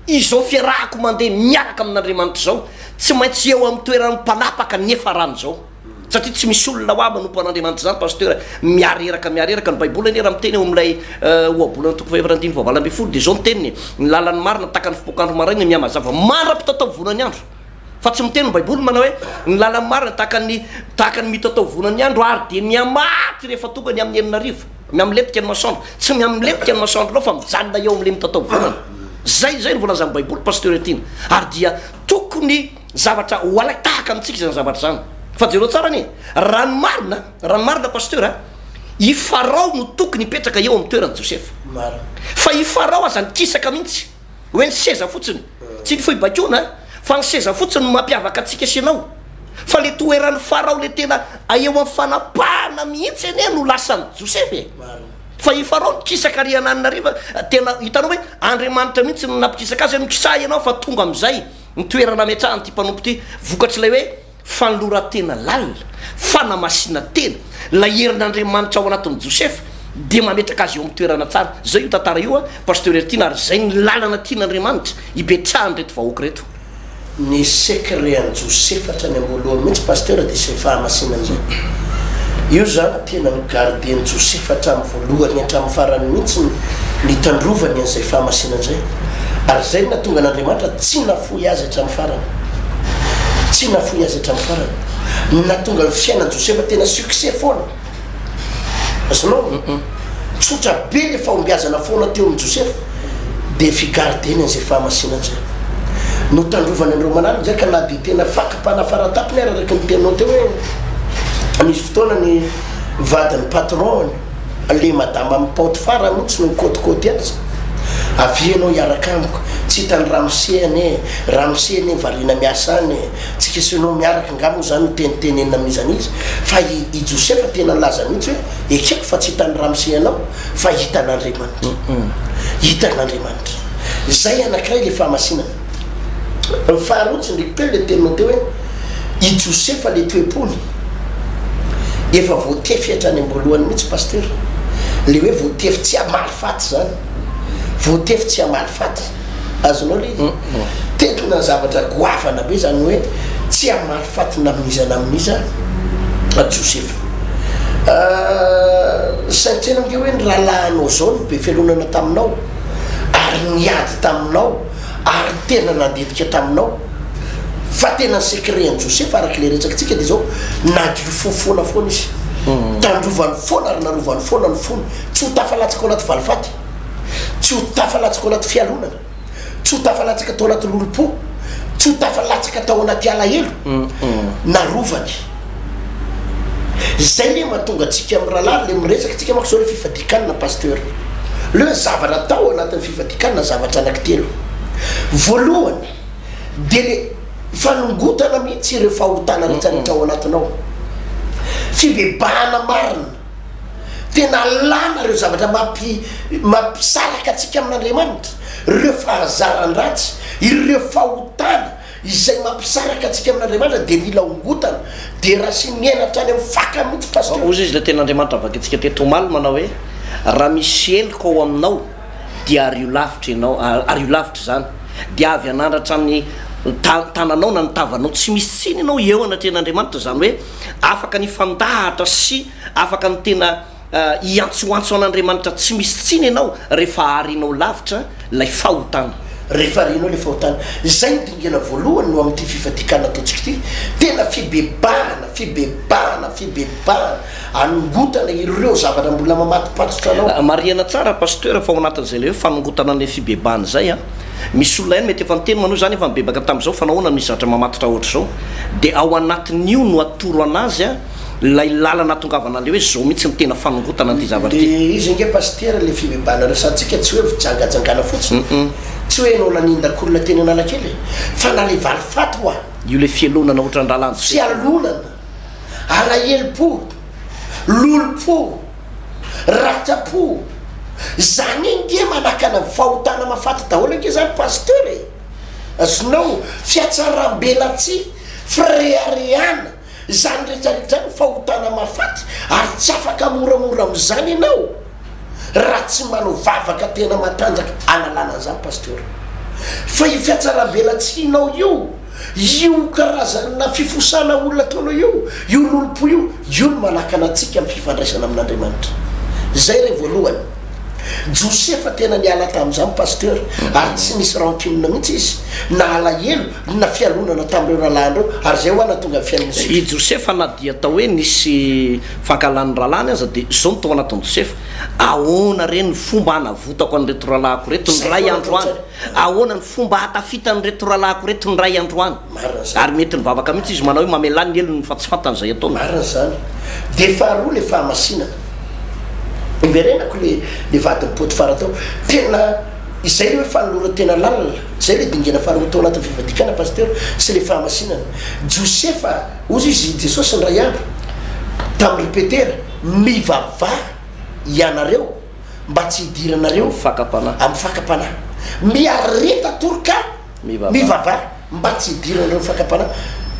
izao fiarahako mandeha miaraka amin'Andriamanitra zao tsy maintsy eo amin'ny toerany mpanapaka nefa rano zao satria tsy misy olona ho aby nompo an'Andriamanitra zany pasteur miareraka ny baiboly any raha miteny eo amin'ilay oabolana toko fahefatrandiny fahavalo amby folo de zao niteniny ny lalan'ny marina taka ny fipokandro maraina miamazava mandra-pitatao vonany andro fa tsy miteny ny baiboly manao hoe ny lalan'ny marina tahaka ny mitatao vonany andro ary de miamaty rehefa tonga ny amin'ny enina miamletika ny masoandro tsy miamletika ny masoandro lao fa mijanona eo am'le mitatao vonany zay ny volazan'ny baiboly pasteur etiny ary dia tokony zavatra ho alay tahaka amitsika zany zavatra zany fa jereo tsara ny ranomarina pasteur i Farao no tokony hipetraka eo amin'ny toerany Josefa fa i Farao aza nikisaka mihitsy hoe ny seza fotsiny tsy ny foibakona fa ny seza fotsiny no mampiavaka atsika sianao fa le toerany farao le tena eo amin'ny fanapahana mihitsy eny no lasany Joseph fa i farao nikisaka riananariva tena hitanao hoe Andriamanitra mihitsy no napikisaka azy mikisah ianao fa tonga am'izay ny toerana metrahany ty mpanompo ty vokatry lay hoe fanolora-tena lalina fanamasina tena la herin'Andriamanitra ao anatin'ny Joseph de mametraka azy eo amin'ny toerana tsara zay io tantara io pasteur Ertina ary zay ny lalana tian'Andriamanitra ipetrahany reto vahoaka reto ny secret Joseph hatrany amboloha mihitsy pasteur de sy fahamasinany zay io zany tena ny gardien Joseph hatramin'ny voalohany hatramin'ny farany mihitsy nitandrovany an'izay fahamasinany zay ary zay natonga n'Andriamanitra tsy nafoy azy hatramin'ny farany tsy nafoy azy hatramin'ny farany natonga ny fiainan Joseph tena succès foana azonao tsotra be le fahombiazana foana teo amin'ny Joseph de figardeny an'izay fahamasinany zay no tandrovany andreo manany zay ka na de tena fakapanafaratapiny ary araky ny tenao teo hoe misy fotoana ny vadiny patron le madame amin'ny Potifara mihitsy no kôtikôty azy avianao hiaraka amiko tsy hitany Ramsey ane variana miasa any tsy kesenao miaraka ngamo zany tenitenenina amin'izany izy fa i Joseph tena laza mihitsy hoe ekeko fa tsy hitany Ramsey anao fa hitan'Andriamanitra hitan'Andriamanitra zay anankiray le fahamasinana faharotsy ndraiky teo le teninao teo hoe i Joseph le toepony efa voatefy hatrany ambolohany mihitsy pasteur le hoe voatefy tsy amaly faty zany voatefy tsy amaly faty azonao le tetina zavatra goavana be zany hoe tsy amaly faty naminizana amin'iza Joseph satria nge hoe ny rahalahanao zao no be felonana taminao ary niady taminao ary tena nandetika taminao fa tena secret ny Joseph araky le retsakitsika de zao nadio fofona foana izy tandrovany foana ary narovany foana ny fony tsy ho tafalatsaka ao anaty valifaty tsy ho tafalatsaka ao anaty fialonana tsy ho tafalatsaka tao anaty lolo-po tsy ho tafalatsaka tao anaty alahelo narovany zay le mahatonga atsika amin'ny rahalahy le miresaka tsika mako zao le fifadikanina pasteur le zavatra tao anatin'ny fifadikanina zavatra anankitelo voalohany de le fanongotana mihitsy ireo fahotana rehetrarehetra ao anatinao fibebahana marina tena lana reo zavatra mampisaraka atsika amin'Andriamanitra ireo fahazaran-dratsy ireo fahotana izay mampisaraka atsika amin'Andriamanitra de mila ongotana de raha sy miainatra any amin'ny faka mihitsy pasteur ozy izy le ten'Andriamanitra avaky atsika teto omaly manao hoe raha misy eloko ao aminao dia ary io lavitra ianao ary io lavitra zany de avy anandratra amin'ny tananao na nitavanao tsy misy tsiny ianao eo anatrehan'Andriamanitra zany hoe afaka ny fandahatra sy afaka ny tena iantsoantso an'Andriamanitra tsy misy tsiny ianao rehefa arinao lavitra lay fahotana rehefa arinao le fahotana zay ny dingana voalohany no amin'ity fifadikana ataontsika ty tena fibebahana anongotana ireo zavatra mbola mamatipatotra anao mariana tsara pasteur fa ao anatin'izay le hoe fanongotana le fibebahana zay misy olona eny mety efa niteny manao zany efa mibebaka tam'izao fa nahoana misy zavatra mamatotra ohatra zao de ao anatin'io no atoro anazy lay lalana tongavana le hoe zao mihitsy ny tena fanongotana an'ity zavatra de izy nge pasteur le fibebahana resantsika tsy hoe vijangajangana fotsiny tsy hoe anao nanindakolona teny analakely fa na le valifaty hoa io le fialonana ohatra ny rahalany fialonana alahelo-po lolo-po ratra-po zany nge manakana fahotana mafaty daholo nge zany pasteur azonao fiatsaram-belatsy freareana zany rehetrarehetra ny fahotana mafaty ary tsy afaka moramora am'izany ianao raha tsy manao vavaka tena matanjaka analana zany pasteur fa i fiatsaram-belatsinao io karazana fifosana olona ataonao io lolo-po io no manakana atsika amin'ny fifandraisana amin'Andriamanitra zay re voalohany Joseph tena niala tam'izany pasteur ary tsy misy rancune mihitsy izy na alahelo na fialonana tamin'ireo rahalahandreo ary zay hoana tonga fiainana i Joseph na dia atao hoe nisy fankalany rahalany aza de zao no tao anatin'ny Joseph ahoana reny ny fomba hanavotako an'reto rahalahako reto ny ray andro any ahoana ny fomba hatafita nyreto rahalahako reto ny ray andro any ary mety ny vavaka mihitsy izy manao hoe mamelany ny elony fa tsy fantany zay ataony marina zany de faharoa le fahamasinana iverenako le vadiny Potifara tao tena izay le hoe fanolora tena lalina zay le dingena faharoatao anatin'ny fivadikana pasteur sy le fahamasinana Josefa ozy izy Jesosy ny ray andro tamin'ny ripetera mivavaha ianareo mba tsy hidiranareo amin'ny fakapanahy miareta toroka mivavaha mba tsy hidiranareo fakapanahy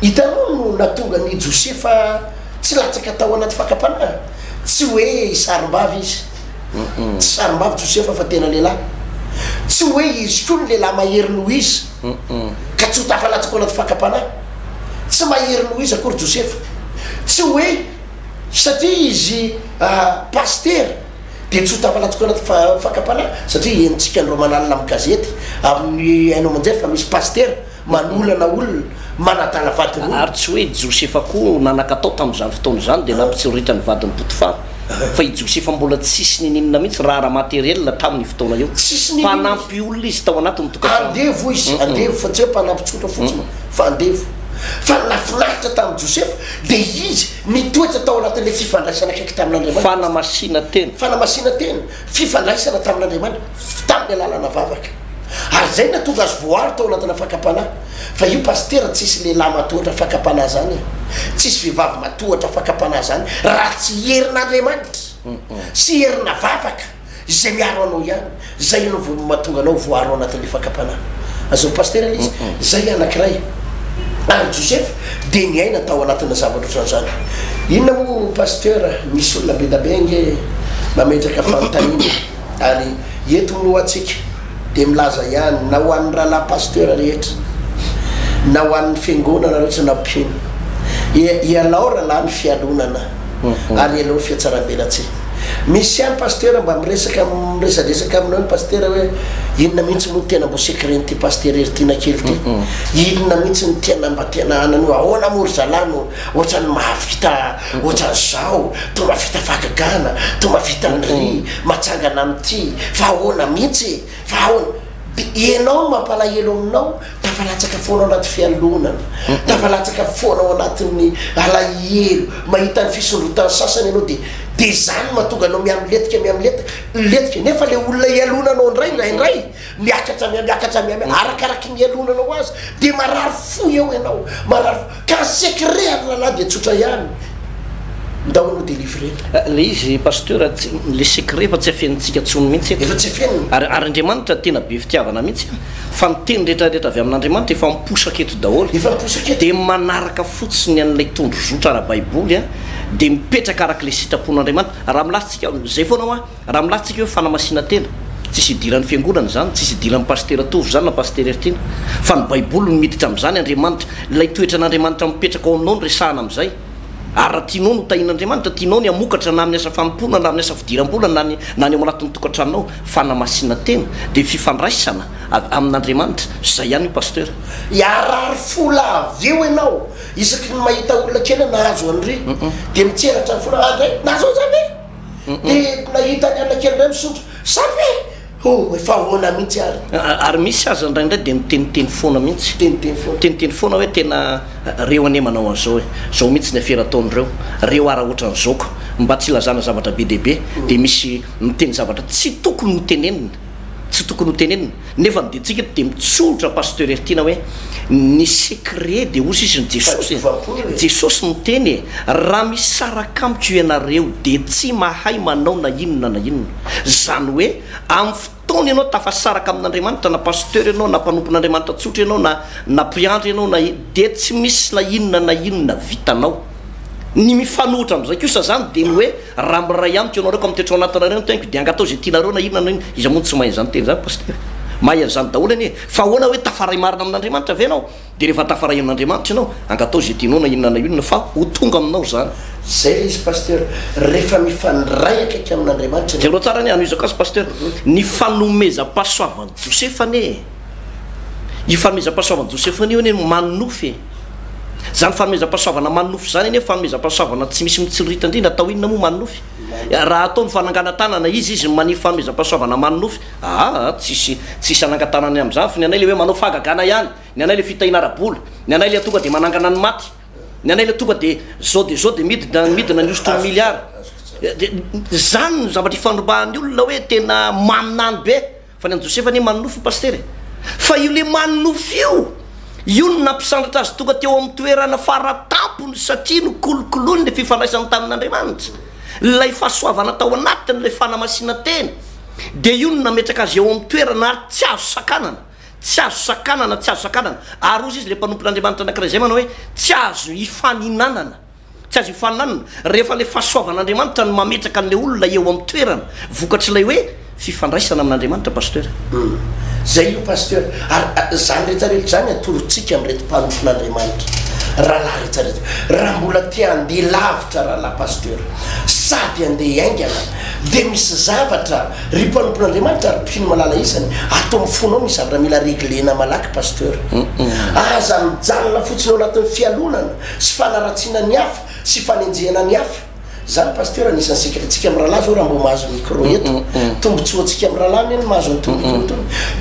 hitanao no natonga ny Josefa tsy latsaka tao anaty fakapanahy tsy hoe sarim-bavy izy tsy sarim-bavy Josefa fa tena lehilahy tsy hoe izy koa ny lehilahy mahery noho izy ka tsy ho tafalatsaka anaty fakapanahy tsy mahery noho izy akory Josefa tsy hoe satria izy pasteur dia tsy ho tafalatsaka anaty fakapanahy satria enitsika andreo manalina amin'ny gazety amin'ny hainao amanjay fa misy pasteur manolana olona manatala vadiny ary tsy hoe Josefa koa nanakatao tamin'izany fotoana izany dia nampitsoritra ny vadiny Potifara fa i Josefa mbola tsisy nininona mihitsy raha materiel tamin'ny fotoana eo mpanampy olona izy tao anatin'ny tokatrano andevo izy andevo fa tsy hoe mpanampy tsotra fotsiny fa andevo fa nafinaritra tamin'ny Josefa dia izy nitoetra tao anatin'le fifandraisana akaiky tamin'Andriamanitra fanamasina tena fifandraisana tamin'Andriamanitra tamin'ny alalana vavaka ary zay natonga azy voary tao anatina fakapanahy fa io pasteur tsisy lehilahy matohatra fakapanahy zany tsisy vehivavy matohatra fakapanahy zany raha tsy herin'Andriamanitra sy herina vavaka zay miaro anao ihany zay no mahatonga anao voary anatin'le fakapanahy azao pasteur izy zay anankiray ary Josefa dia niaina tao anatina zavatra ohatran'izany inona moa pasteur misy olona be da bengy mametraka fanontaniana ary eto no atsika dia milaza ihany na ho an'ny rahalahy pasteur rehetra na ho an'ny fiangonana rehetra na mpino ialao rahalahy ny fialonana ary ialao fiatsaram-belatsy misy ihany pasteur mba miresadresaka aminao ny pasteur hoe inona mihitsy moa tena mbo secret ty pasteur eritiana kely ty inona mihitsy ny tena mba tena ananio ahoana mory zalano ohatrany mahavita ohatran'izao to mavita fagagana to mavita ny ry matsangana amity fa ahoana mihitsy fa ahoana ianao mampalahelo aminao tafalatsaka foana ao anaty fialonana tafalatsaka foana ao anatin'ny alahelo mahita ny fisondrotany sasany ianao dia zany mahatonga anao miamletika nefa le olona ialonanao indray miakatra arakaraky mialonanao azy dia marary fo eo ianao marary ka secret ary lalahy dia tsotra ihany ndahoanao délivré le izy pasteur le secret fa tsy afiantsika tsony mihitsy efa tsy afianiny ary Andriamanitra tena be fitiavana mihitsy fa miteny rehetrarehetra avy amin'Andriamanitra efa miposaka eto daholo dia manaraka fotsiny an'ilay tondro zotra raha baiboly dia mipetraka araka le sitrapon'Andriamanitra raha milasitsika zay foana hoa raha milasitsika hoe fanamasina tena tsisy idiran'ny fiangonana zany tsisy idiran'ny pasteur tovy zany na pasteur eritiana fa ny baiboly no miditra amin'izany Andriamanitra ilay toetra n'Andriamanitra mipetraka ao aminao no resahana amin'izay ary raha tianao no tahin'Andriamanitra tianao ny amokatra na amin'ny asa fampona na amin'ny asa fidiram-bola na ny ao anatin'ny tokantranonao fanamasina tena dia fifandraisana amin'Andriamanitra zay ihany io pasteur iarary fola avy eo ianao isaky ny mahita olona kely nahazo an'ry dia mitseratra ny fola andray nahazo zany dia nahita ny alina kely ndray misotro savy efa ahoana mihitsy ary misy aza ndraindray dia miteniteny foana mihitsy teniteny foana hoe tena reo ane manao an'izao hoe zao mihitsy ny aferataon'ireo reo ara ohatran'zaoko mba tsy lazana zavatra be dehibe dia misy miteny zavatra tsy tokony ho tenenina nefa niditsika dia mitsolitra pasteur eritiana hoe ny secret dia ozy izy ny Jesosy miteny raha misaraka amiko ianareo dia tsy mahay manao na inona zany hoe amin'ny fotoana ianao tafasaraka amin'Andriamanitra na pasteur ianao na mpanompon'Andriamanitra tsotra ianao na priandry ianao dia tsy misy na inona vitanao ny mifanohitra amin'izay kosa zany dia ny hoe raha miray amiko ianao reko amin'ny toetra ao anatinareo teniko dia angatao zay tianareo na inona izy mony tsy mahay zany teny zany pasteur mahay an'izany daholo anie fa ahoana hoe tafaray marina amin'Andriamanitra avy ianao dia rehefa tafaray amin'Andriamanitra ianao angatao zay tianao na inona fa ho tonga aminao zany zay izy pasteur rehefa mifandray akaiky amin'Andriamanitra dia aloha tsara anie anoizako azy pasteur ny fanomezam-pahasoavan'i Josefa anie io fanomezam-pahasoavan'i Josefa io anie manofy zany fanomezam-pahasoavana manofy zany anie fanomezam-pahasoavana tsy misy mitsirita indrindra atao inona moa manofy raha atao ny fanangana tanana izy manify fanomezam-pahasoavana manofy tsisy anangan-tanany amin'izany fa ny anay le hoe manao fagagana ihany ny anay le fitahinara-bola ny anay le tonga dia manangana ny maty ny anay le tonga dia zao dia midina ny osotro miliara zany no zavatra ifanorobahany olona hoe tena maminany be fa ny Josefa ne manofo pasteur fa io le manofo io nampisandratra azy tonga teo amin'ny toerana faratampony satria no kolokolony le fifandraisany tamin'Andriamanitra lay fahasoavana tao anatiny le fanamasina teny de io no nametraka azy eo amin'ny toerana tsy azo sakanana ary ozy izy le mpanompon'Andriamanitra anankiray zay manao hoe tsy azo ifaninanana rehefa le fahasoavan'Andriamanitra no mametraka an'le olona eo amin'ny toerana vokatry lay hoe fifandraisana amin'Andriamanitra pasteur zay io pasteur ary zany rehetrarehetra zany atorotsika am'reto mpanompon'Andriamanitra rahalahy rehetrarehetra raha mbola tia andeha lavitra rahalahy pasteur sady andeha aingana de misy zavatra ry mpanompon'Andriamanitra ary mpino malala isany atao mifonao misy zavatra mila reglena malaky pasteur aza mijanona fotsiny ao anatin'ny fialonana sy fanaratsiana ny hafa sy fanenjehana ny hafa zany pasteur anisany sekretsika amin'ny rahalahy zao raha mbo mahazo micro eto tombotsoatsika amin'ny rahalahy ny mahazo ny tombomicro to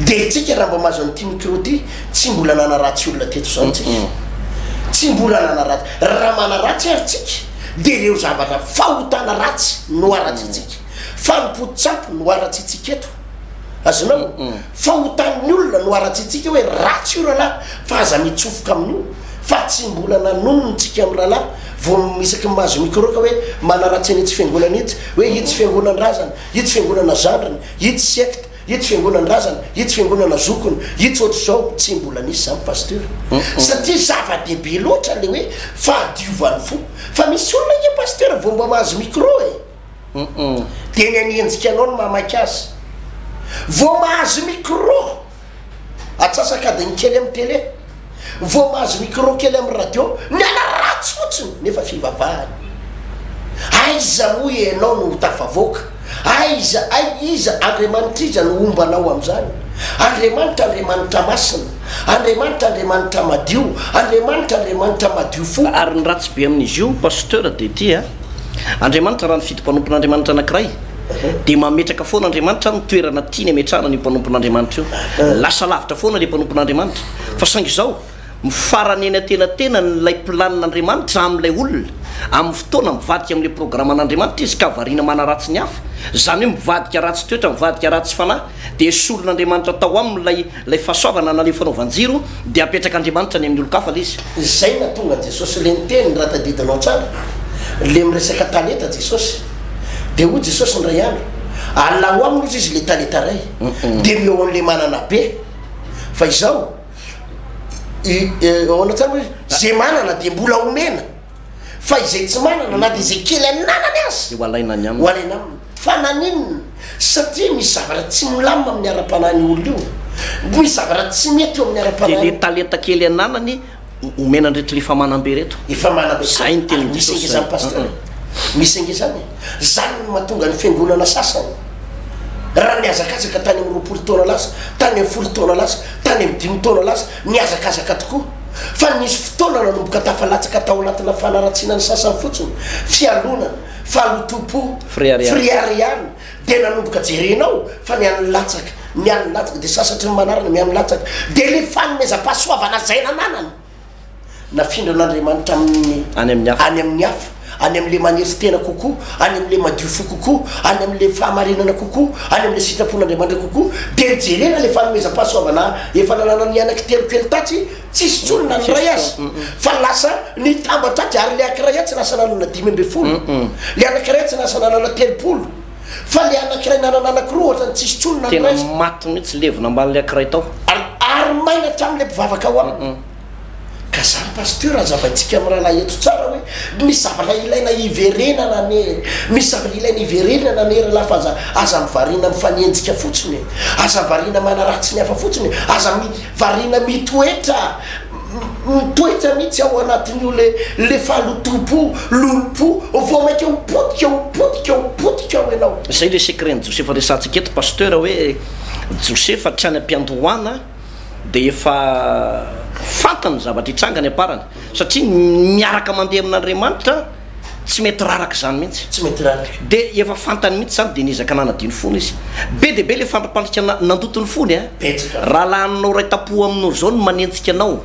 de tsika raha mbo mahazo nyty micro ty tsy mbola nanaratsy olona teto zany tsika tsy mbola nanaratsy raha manaratsy ary tsika de reo zavatra fahotana ratsy no aratsy itsika fanompotsapy no aratsy itsika eto azonao fahotan'ny olona no aratsy itsika hoe ratsy io rahalahy fa aza mitsofoka amin'io fa tsy mbola nanonontsika amin'ny rahalahy vo misaky mahazo micro ka hoe manaratsy any itsy fiangonana itsy hoe itsy fiangonan-drazana itsy fiangonana zandrany itsy secte itsy fiangonan-drazana itsy fiangonana zokony itsy ohatry zao tsy mbola nisy zany pasteur satria zava-dehibe loatra le hoe fahadiovan'ny fo fa misy olona ike pasteur vo mba mahazo micro de ny anienjika anao no mamaky azy vo mahazo micro atsasakadiny kely amin'ny télé vo mahazo micro kely amin'ny radio miala ratsy fotsiny nefa fivavahany aiza moa ianao no tafavoaka aiza Andriamanitra iza no ombanao am'zany Andriamanitra masina Andriamanitra madio Andriamanitra madio fo ary ny ratsy be amin'izy io pasteur de ty Andriamanitra raha ny fito-mpanompon'Andriamanitra anankiray de mametraka foana Andriamanitra ny toerana tiany ametrahana ny mpanompon'Andriamanitra io lasa lavitra foana le mpanompon'Andriamanitra fa saingy zao mifarany eny atenatena nylay planin'Andriamanitra am'lay olona amin'ny fotoana mivadika am'le programman'Andriamanitra izy ka variana manaratsy ny hafa zany hoe mivadika ratsy toetra mivadika ratsy fanahy de solon'Andriamanitra tao am'lay fahasoavana nalefanao vanjiro de apetraka Andriamanitra ny amin'ny olo-kafa le izy zay na tonga Jesosy le niteny raha tadidinao tsara le miresaka taleta Jesosy de ho Jesosy ndray andro alao aminy ozy izy le taleta ray de meo an'le manana be fa izao onatsany hoe zay manana de mbola omena fa izay tsy manana na de zay kely ananany azy hoalaina ny ho alaina aminy fa naninona satria misy zavatra tsy milamina amin'ny ara-panahiny olona io misy zavatra tsy mety eo amin'ny ara-panahiny de le taleta kely ananany omena ndreto le efa manambe reto efa manambe zay ny teny misy ange zany pasteur misy ange zany no mahatonga ny fiangonana sasany raha niazakazaka tany amin'ny 20 taona lasa tany amin'ny 10 taona lasa tany amin'ny 10 taona lasa niazakazaka tokoa fa nisy fotoana nanomboka tafalatsaka tao anatina fanaratsiana ny sasany fotsiny fialonana falotopo friariana de nanomboka jerenao fa niany latsaka de sasatry ny manarana miany latsaka de le fanomezam-pahasoavana zay nananany nafindra n'Andriamanitra any amin'ny hafa any am'le manery tena kokoa any am'le madio fo kokoa any am'le fahamarinana kokoa any am'le sitrapon'Andriamanitra kokoa de jerena le fanomezam-pahasoavana efa nanana ny anaky telokely tatsy tsisy tsolona ny ray azy fa lasa nitambatratsy ary le ankiray tsy lasa nanana 10 le anankiray tsy lasa nanana 30 fa le anankiray nanana anakiroa ohatrany tsisy tsolona ny ray azy maty mihitsy levona ambany le ankiray tao ary maina hatram'le mpivavaka ao aminy ka zany pasteur azavaintsika amin'ny rahalahy eto tsara hoe misy zavatra ilaina iverenana misy zavatra ilaina iverenana ny rahalahy fa aza mivarina mifanenjika fotsiny aza varina manaratsy ny hafa fotsiny aza varina mitoetra mihitsy ao anatin'io le fahalotopo lolopo vo mainka potika ao ianao zay le secret Josefa resantsika eto pasteur hoe Josefa trany am-piandohana de efa fantany zavatra hitranga ny aparany satria miaraka mandeha amin'Andriamanitra tsy mety raraka zany mihitsy tsy mety raraka de efa fantany mihitsy zany de nizaka nanadiny fony izy be de be le fandropandrika nandotony fony betsaka raha laninao ray tapo aminao zao no manenjika anao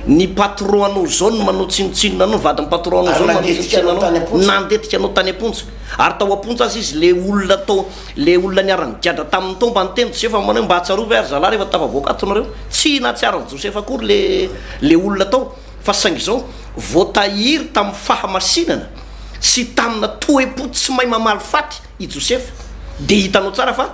ny patron anao zao no manao tsinotsinona anao vadiny patron anao zao nandetika anao tany ampontsy ary tao ampontsy azy izy le olona niarany giadra tamin'ny tomba ny teny Josefa manao mba hatsarovy ary zalahy rehefa tafavoaka atonareo tsy natsiarany Josefa akory le olona tao fa saingy zao voatahiry tamin'ny fahamasinana sy tamina toe-po tsy mahay mamaly faty i Josefa de hitanao tsara fa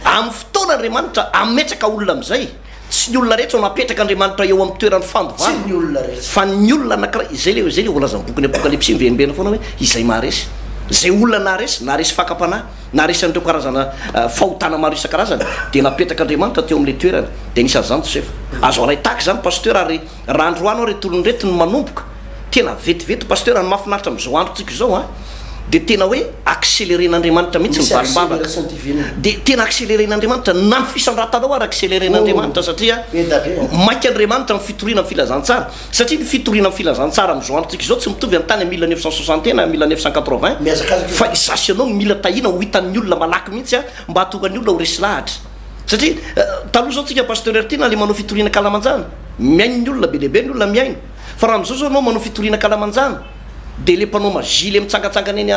amin'ny fotoana Andriamanitra ametraka olona am'izay tsy ny olona rehetra no apetraka Andriamanitra eo amin'ny toerany fandovana fa ny olona anankiray zay le volazany bokiny apokalypsy mivenibena foana hoe izay maharesy zay olona naharesy fakapanahy naharesy an'ireo karazana fahotana maro isan-karazany de napetraka Andriamanitra teo amin'le toerana de nisan'izany Josefa azo alaitaky zany pasteur ary raha androany ao retolony rety no manomboka tena vetivety pasteur ny mahafinaritra am'izao androtsika zao a de tena hoe accéléren'Andriamanitra mihitsy mivalibavaka de tena accéléren'Andriamanitra na ny fisandratanao ary accéléren'Andriamanitra satria mainky Andriamanitra ny fitoriana filazantsara satria ny fitoriana filazantsara am'izao androtsika zao tsy mitovy amin'ny tany 1960 na 1980 fa isasy anao mila tahina ho hitan'ny olona malaky mihitsy a mba hatonga ny olona ho resy lahatra satria taloha zao tsika pasteur Ertina le manao fitoriana kalamanjana miaino ny olona be lehibe ny olona miaino fa raha am'izao zao anao manao fitoriana kalamanjana de le mpanao mazile mitsangatsangana eny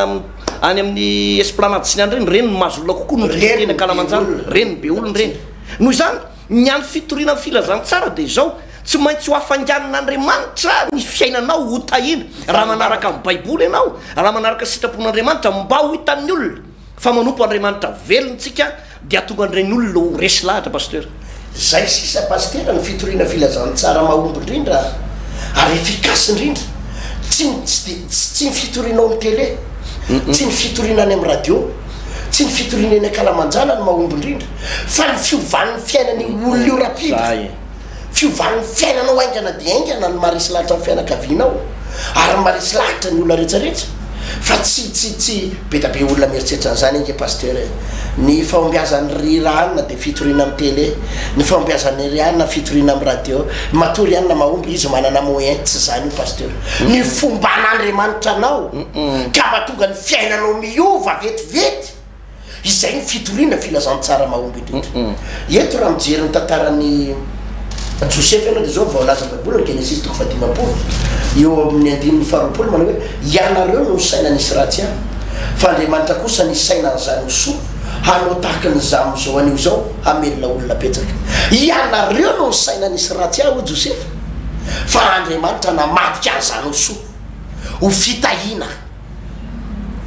any amin'ny esplanade sy ny any reny mahazo olona kokoa no fitoriana kalamanjana reny be olony reny noho izany ny any fitoriana filazana tsara de zao tsy maintsy ho afanganan'Andriamanitra ny fiainanao ho tahina raha manaraka amin'ny baiboly ianao raha manaraka sitrapon'Andriamanitra mba ho hitan'ny olona fa manompo Andriamanitra velontsika de atonga an'ireny olona ho resy lahatra pasteur zay sisa pasteur ny fitoriana filazana tsara mahomby indrindra ary efficace indrindra tsy ny fitorianao ny télé tsy ny fitoriana any amin'ny radio tsy ny fitoriana eny akalamanjana ny mahomby indrindra fa ny fiovan'ny fiainany olona io rapida fiovan'ny fiainanao aingana de aingana ny marisy lahatra ny fianakavianao ary marisy lahatra ny olona rehetrarehetra fa tsy be da be olona mieritreritra an'izany ange pasteur ny fahombiazan'ny rirahana de fitoriana amin'ny télé ny fahombiazan'ny rihanina fitoriana amin'ny radio matory ihany na mahomby izy manana moyen tsy zany io pasteur ny fomba an'Andriamanitra anao ka mahatonga ny fiainanao miova vetivety izay ny fitoriana filazantsara mahomby indrindra eto raha mijery ny tantarany Josefa ianao de zao vaolaza baiboly ny Genesis 15 eo amin'ny 5 manao hoe ianareo no saina nisy ratsy a fa Andriamanitra kosa ny saina n'izany soa hanao tahaka ny zamozao an'io zao hamelona olona betsaka ianareo no saina nisy ratsy a ho Josefa fa Andriamanitra namadika an'izany soa ho fitahina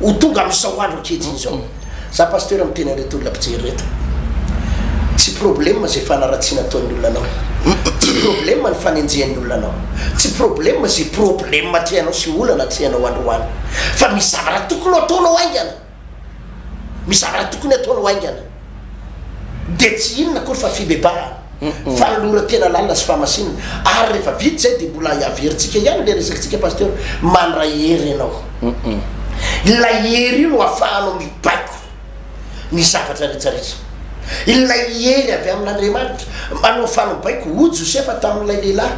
ho tonga amin'izao andro ankehitiny zao za pasteur amin'ny tena reto olona mpijery reto tsy problème zay fanaratsiana ataon'ny olona anao tsy problème ny fanenjehan'ny olona anao tsy problème zay problème tianao sy olana tianao androany fa misy zavatra tokony ataonao aingana misy zavatra tokony ataonao aingana de tsy inona akory fa fibebahana falora tena lalina sy fahamasinana ary rehefa vity zay de mbola averintsika ihany le resakintsika pasteur manra hery ianao la hery io no ahafahanao mibaiko ny zavatra rehetrarehetra ilay hery avy amin'Andriamanitra manao fanobaiko ho Josefa tamin'ilay lehilahy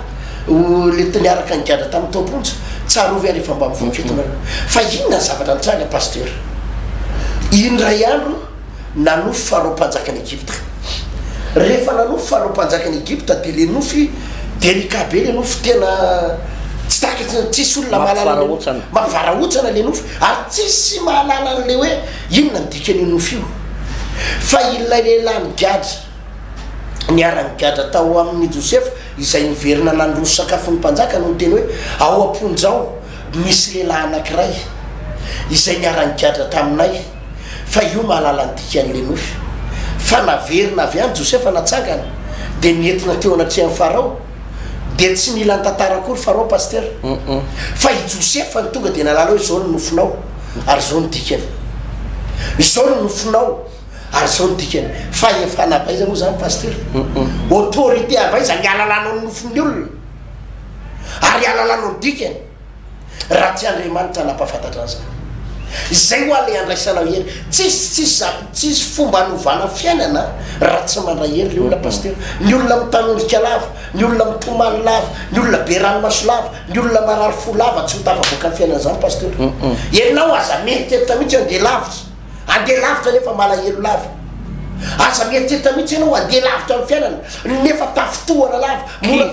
le niaraka ny giadra tamin'ny taopontsy tsarovy ary efa mba mivoaketonareo fa inona ny zavatra nitranga pasteur indray andro nanofy Farao mpanjakan'ny Egypta rehefa nanofy Farao mpanjakan'ny Egypta de le nofy delika be le nofy tena tsy takatra tsisy olona mahalala mavaraotsana le nofy ary tsisy mahalala an'le hoe inona ny dikany nofy io fa ilay lehilahy ny giadra niarany giadra tao amin'ny Josefa izay niverina nandroso sakafo ny mpanjaka no teny hoe ao amponjao misy lehilahy anankiray izay niarany giadra taminay fa io mahalala ny dikan'le nofy fa naverina avy any Josefa natsangana de nientina teo anatrehan'ny Farao de tsy mila ny tantara akory Farao pasteur fa i Josefa ny tonga de nalala hoe zao ny nofinao ary zao ny dikany zao ny nofinao ary zao ny dikany fa efa nabaiza moa zany pasteur autorité avaiza ny alalanao ny nofin'ny olona ary alalanao ny dikany raha tsy Andriamanitra napafantatra an'izany zay ho ale andraisanao hery tsisy fomba anovana fiainana raha tsy mandray hery le olona pasteur ny olona mitanondrika lava ny olona mitomany lava ny olona be ranomaso lava ny olona marary fo lava tsy mitafavoaka ny fiainana zany pasteur ianao aza mieritreritry mihitsy andeha lavitra nefa malahelo lava aza mieritseritra mihitsy ianao andeha lavitra amin'ny fiainana nefa tafotohana lava mora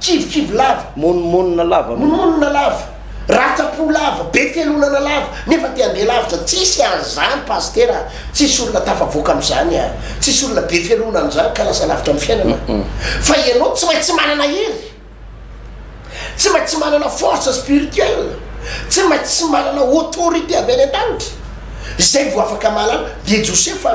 kivikivy lava monina lava monina lava ratsapo lava be fialonana lava nefa te andeha lavitra tsisy an'izany pastera tsisy olona tafavoaka amin'izany a tsisy olona be fialona an'izany ka lasa lavitra amin'ny fiainana fa ianao tsy maintsy manana hery tsy maintsy manana force spirituelle tsy maintsy manana autorité avy any an-danitra zay vo afaka mahalala de Josefa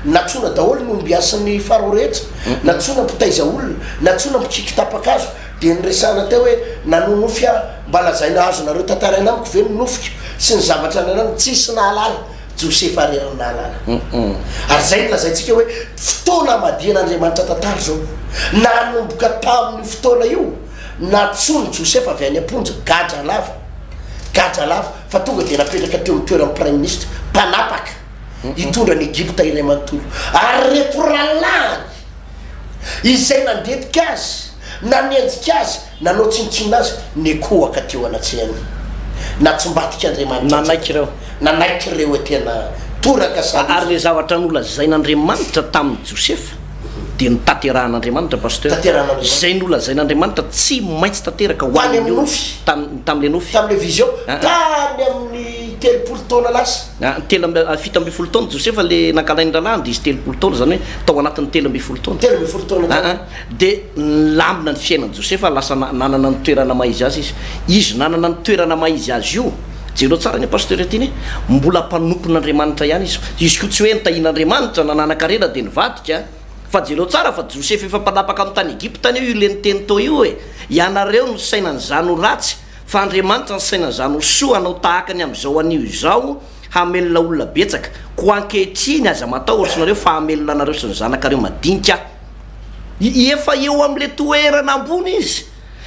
natsona daholo no mbiasan'ny farao rehetra natsona mpitaiza olona natsona mikiky tapakazo de nyresana teo hoe nanonofy a mba lazaina azo nareo tantaraina amiko ve nonofika sy ny zavatra nanano tsisy nahalala Josefa rerany nahalala ary zay ny lazaintsika hoe fotoana madian'Andriamanitra tantara zao nanomboka tamin'ny fotoana io natsony Josefa avy any amponja gadra lava fa tonga de napetraka teo mitoerany prime ministre mpanapaka hitondra ny Egypta iray manontolo ary reto ralany izay nandetika azy nanenjika azy nanao tsinitsina azy nekoaka teo anatrehany na tsy mbatika Andriamanitra nanaiky reo tena toraka ary le zavatra nolazain'Andriamanitra tamin'ny Josefa de nitanterahan'Andriamanitra pasteur zay nolazain'Andriamanitra tsy maintsy tanteraka ho any nofy tam'le nofy tam'le vision tany amin'ny 30 taona lasa fito amby folo taona Josefa le nankalainy ralany de izy 30 taona zany hoe tao anatin'ny 30 taona de lambina ny fiainan'i Josefa lasa nanana ny toerana maizy azy izy nanana ny toerana maizy azy io jereo tsara ny pasteur tiny mbola mpanompon'Andriamanitra ihany izy koa tsy hoe nitahin'Andriamanitra nanana-karena de nivadika fa jereo tsara fa Josefa efa mpanapaka amin'ny tany Egypta io le niteny tao io hoe ianareo no sainany zany ho ratsy fa Andriamanitra ny sainany zany ho soa anao tahakany amin'izao anio izao hamelona olona betsaka ko ankehitriny aza matao ohatranareo fa hamelona anareo sy ny zanakareo madinika efa eo am'le toerana ambony izy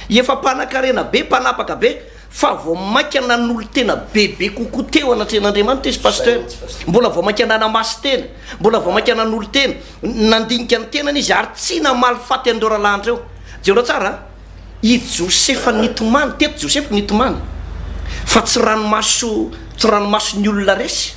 efa mpanakarena be mpanapaka be fa vao maika nan'olo tena bebe kokoa teo anatrehan'Andriamanitra izy pasteur mbola vao maika nanamasy tena mbola vao maika nan'olo tena nandinika ny tenany izy ary tsy namaly faty andreo rahalandreo jereo tsara i Josefa nitomany teto Josefa nitomany fa tsy ranomason'ny olona resy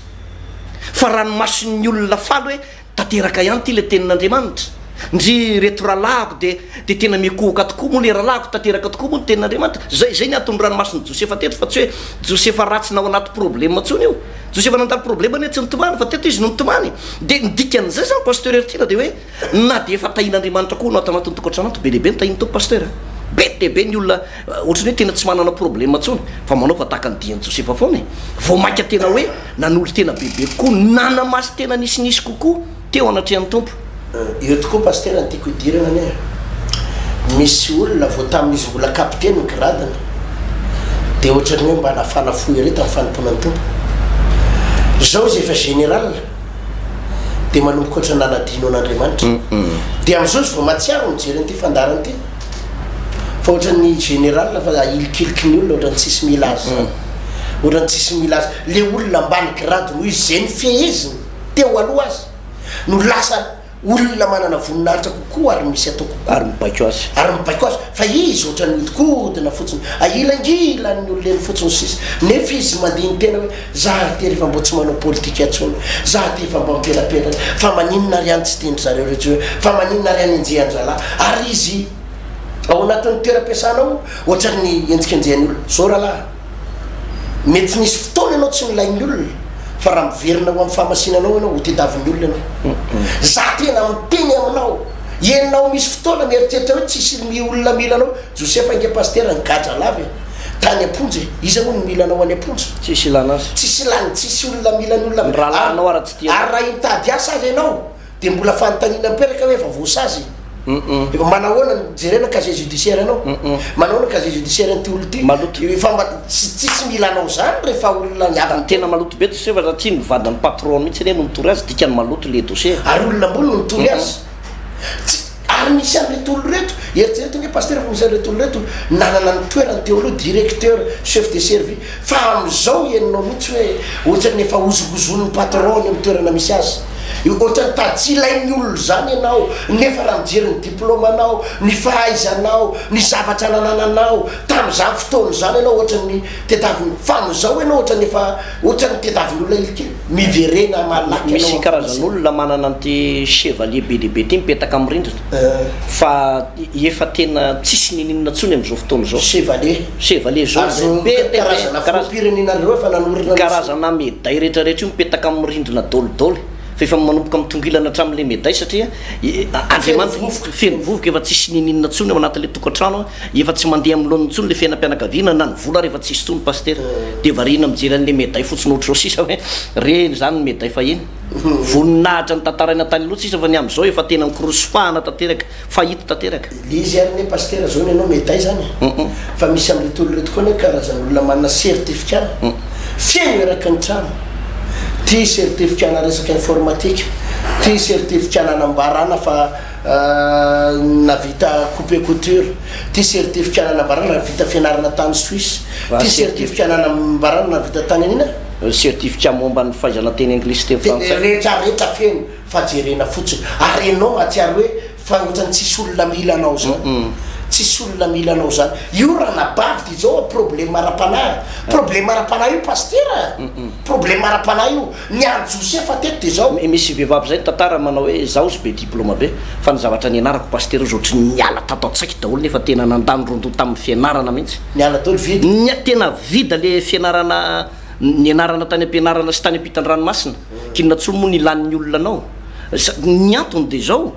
fa ranomason'ny olona faly hoe tanteraka ihany ty le tenin'Andriamanitra ndry reto ralahako de tena mikohoka tokoa moa le ralahako tanteraka tokoa moa ny tenin'Andriamanitra zay ny atony ranomason'ny Josefa teto fa tsy hoe Josefa ratsy nao anaty problème tsony io Josefa nandalo problème ne tsy nitomany fa teto izy no nitomany de nidikan'izay zany pasteur tina de hoe na de efa tahin'Andriamanitra koa no ato anatin'ny tokantrano to be lehibe ny tahiny to pasteur be lehibe ny olona ohatrany hoe tena tsy manana problème tsony fa manao fa tahaka ny dian'i Josefa foana vao maika tena hoe nan'olo tena bebe koa nanamasy tena nisinisy kokoa teo anatrehan'ny tompo io tokoa pasteur ny tiako hidirana ane misy olona vao tamin'izy mbola kapiteny ny gradiny de ohatrany hoe mba nafana fohy reta amin'ny fanomponany tompo zao izy efa général de manomboka ohatry nanadino an'Andriamanitra de am'izao izy vao matsiaro mijery an'ity fandarany ty fa ohatrany général fa ilikiliky ny olona ohatrany tsisy mila azy ohatrany tsisy mila azy le olona ambany grady noho izy zay ny feheziny teo aloha azy no lasa olona manana voninahitra kokoa ary misy atao kokoa ary mibaiko azy fa izy ohatrany mitokodina fotsiny ailangilany ololeny fotsiny sisy nefa izy mandiny tena hoe zaho ty rehefa mbo tsy manao politika atsony zaho ty efa mba mipelaperana fa maninona ry any tsy tendry zareo rehetra hoe fa maninona ry any enjehan-dralahy ary izy ao anatin'ny toeram-piasanao ohatrany enjikenjehan'ny olona zao rahalahy mety nisy fotoana ianao tsy milain'ny olona fa raha miverina ho amin'ny fahamasinanao ianao ho tediavin'ny olona ianao za tena miteny aminao enao misy fotoana mieritreritra hoe tsisy olona milanao Josefa inge pasteur ny gadra lava tany amponja iza moa ny milanao any amponja tsisy ilana azy tsisy olona milany olona rahalanao ara tsy tia ary raha intady asa azy ianao de mbola fanontaniana miperaka hoe efa voasazy efa manahoana jerena casier judiciaire anao manahoana casier judiciaire ty olo ty efa tsisy milanao zany rehefa olona niavany tena maloto be Josefa raha tsy nivadan'ny patron mihitsy ane no mitory azy dikany maloto le dossier ary olona ambony no mitory azy ary misy an'reto olo reto eritrereto hoe pasteur fa misy an'reto olo reto nanana ny toerany teo aloha directeur chef de service fa am'izao enonao mihitsy hoe ohatrany efa ozogozon'ny patron ny toerana misy azy ohatrany tajilain'ny olona zany ianao nefa raha mijery ny diplôme anao ny fahaizanao ny zavatra nanananao tam'izany fotoana zany ianao ohatrany tedaviny fa am'izao ianao ohatrany efa ohatrany tedaviny olona ilikely miverena malaky misy karazan'olona manana anty chevalier be lehibe ty mipetaka amin'ny rindrina fa efa tena tsisy nininona ntsony am'izao fotoana zao chevalier zao karazana médaille rehetrarehetra io mipetaka amin'ny rindrina dolidoly fa efa manomboka mitongilana hatramin'le médaille satria andriamanitra feno vovoka efa tsisy nininona ntsony ao anatin'le tokantrano efa tsy mandeha amin'ny lohan'ny ntsony le fiainam-pianakaviana na ny vola rehefa tsisy tsony paster de varina mijery an'le médaille fotsiny ohatry zao sisa hoe reny zany ny médaille fahiny voninahitra ny tantaraina tany aloha sisa fa ny am'izao efa tena mikorosofahana tanteraka fahita tanteraka izy ary ne paster zao ny anao médaille zany fa misy am'reto olo reto koa ne karazan'olona manana certificat fiaino eraky ny trano ty certificat na resaka informatique ty certificat nanambarana fa navita coupe couture ty certificat nanambarana navita fianarana tany Suisse ty certificat nanambarana navita tany anina certificat momba ny fahaizana teny anglisy teny français rehetrarehetra feno fajerena fotsiny ary enao mahatsiary hoe fa ohatrany tsisy olona mila anao zany tsisy olona mila anao zany io raha nabavy ty zao problème ara-panahy io pastera problème ara-panahy io nianjosy efa teto de zao misy vehivavy zay tantara manao hoe zaho sy be diplôme be fa ny zavatra nianarako pastera io ohatry niala tato an-tsaiky daholo nefa tena nandany rondo tamin'ny fianarana mihitsy niala daholo vidy tena vida le fianarana nianarana tany am-pianarana sy tany ampitan-dranomasina kinona tsolo moa nilan'ny olona anao ny antony de zao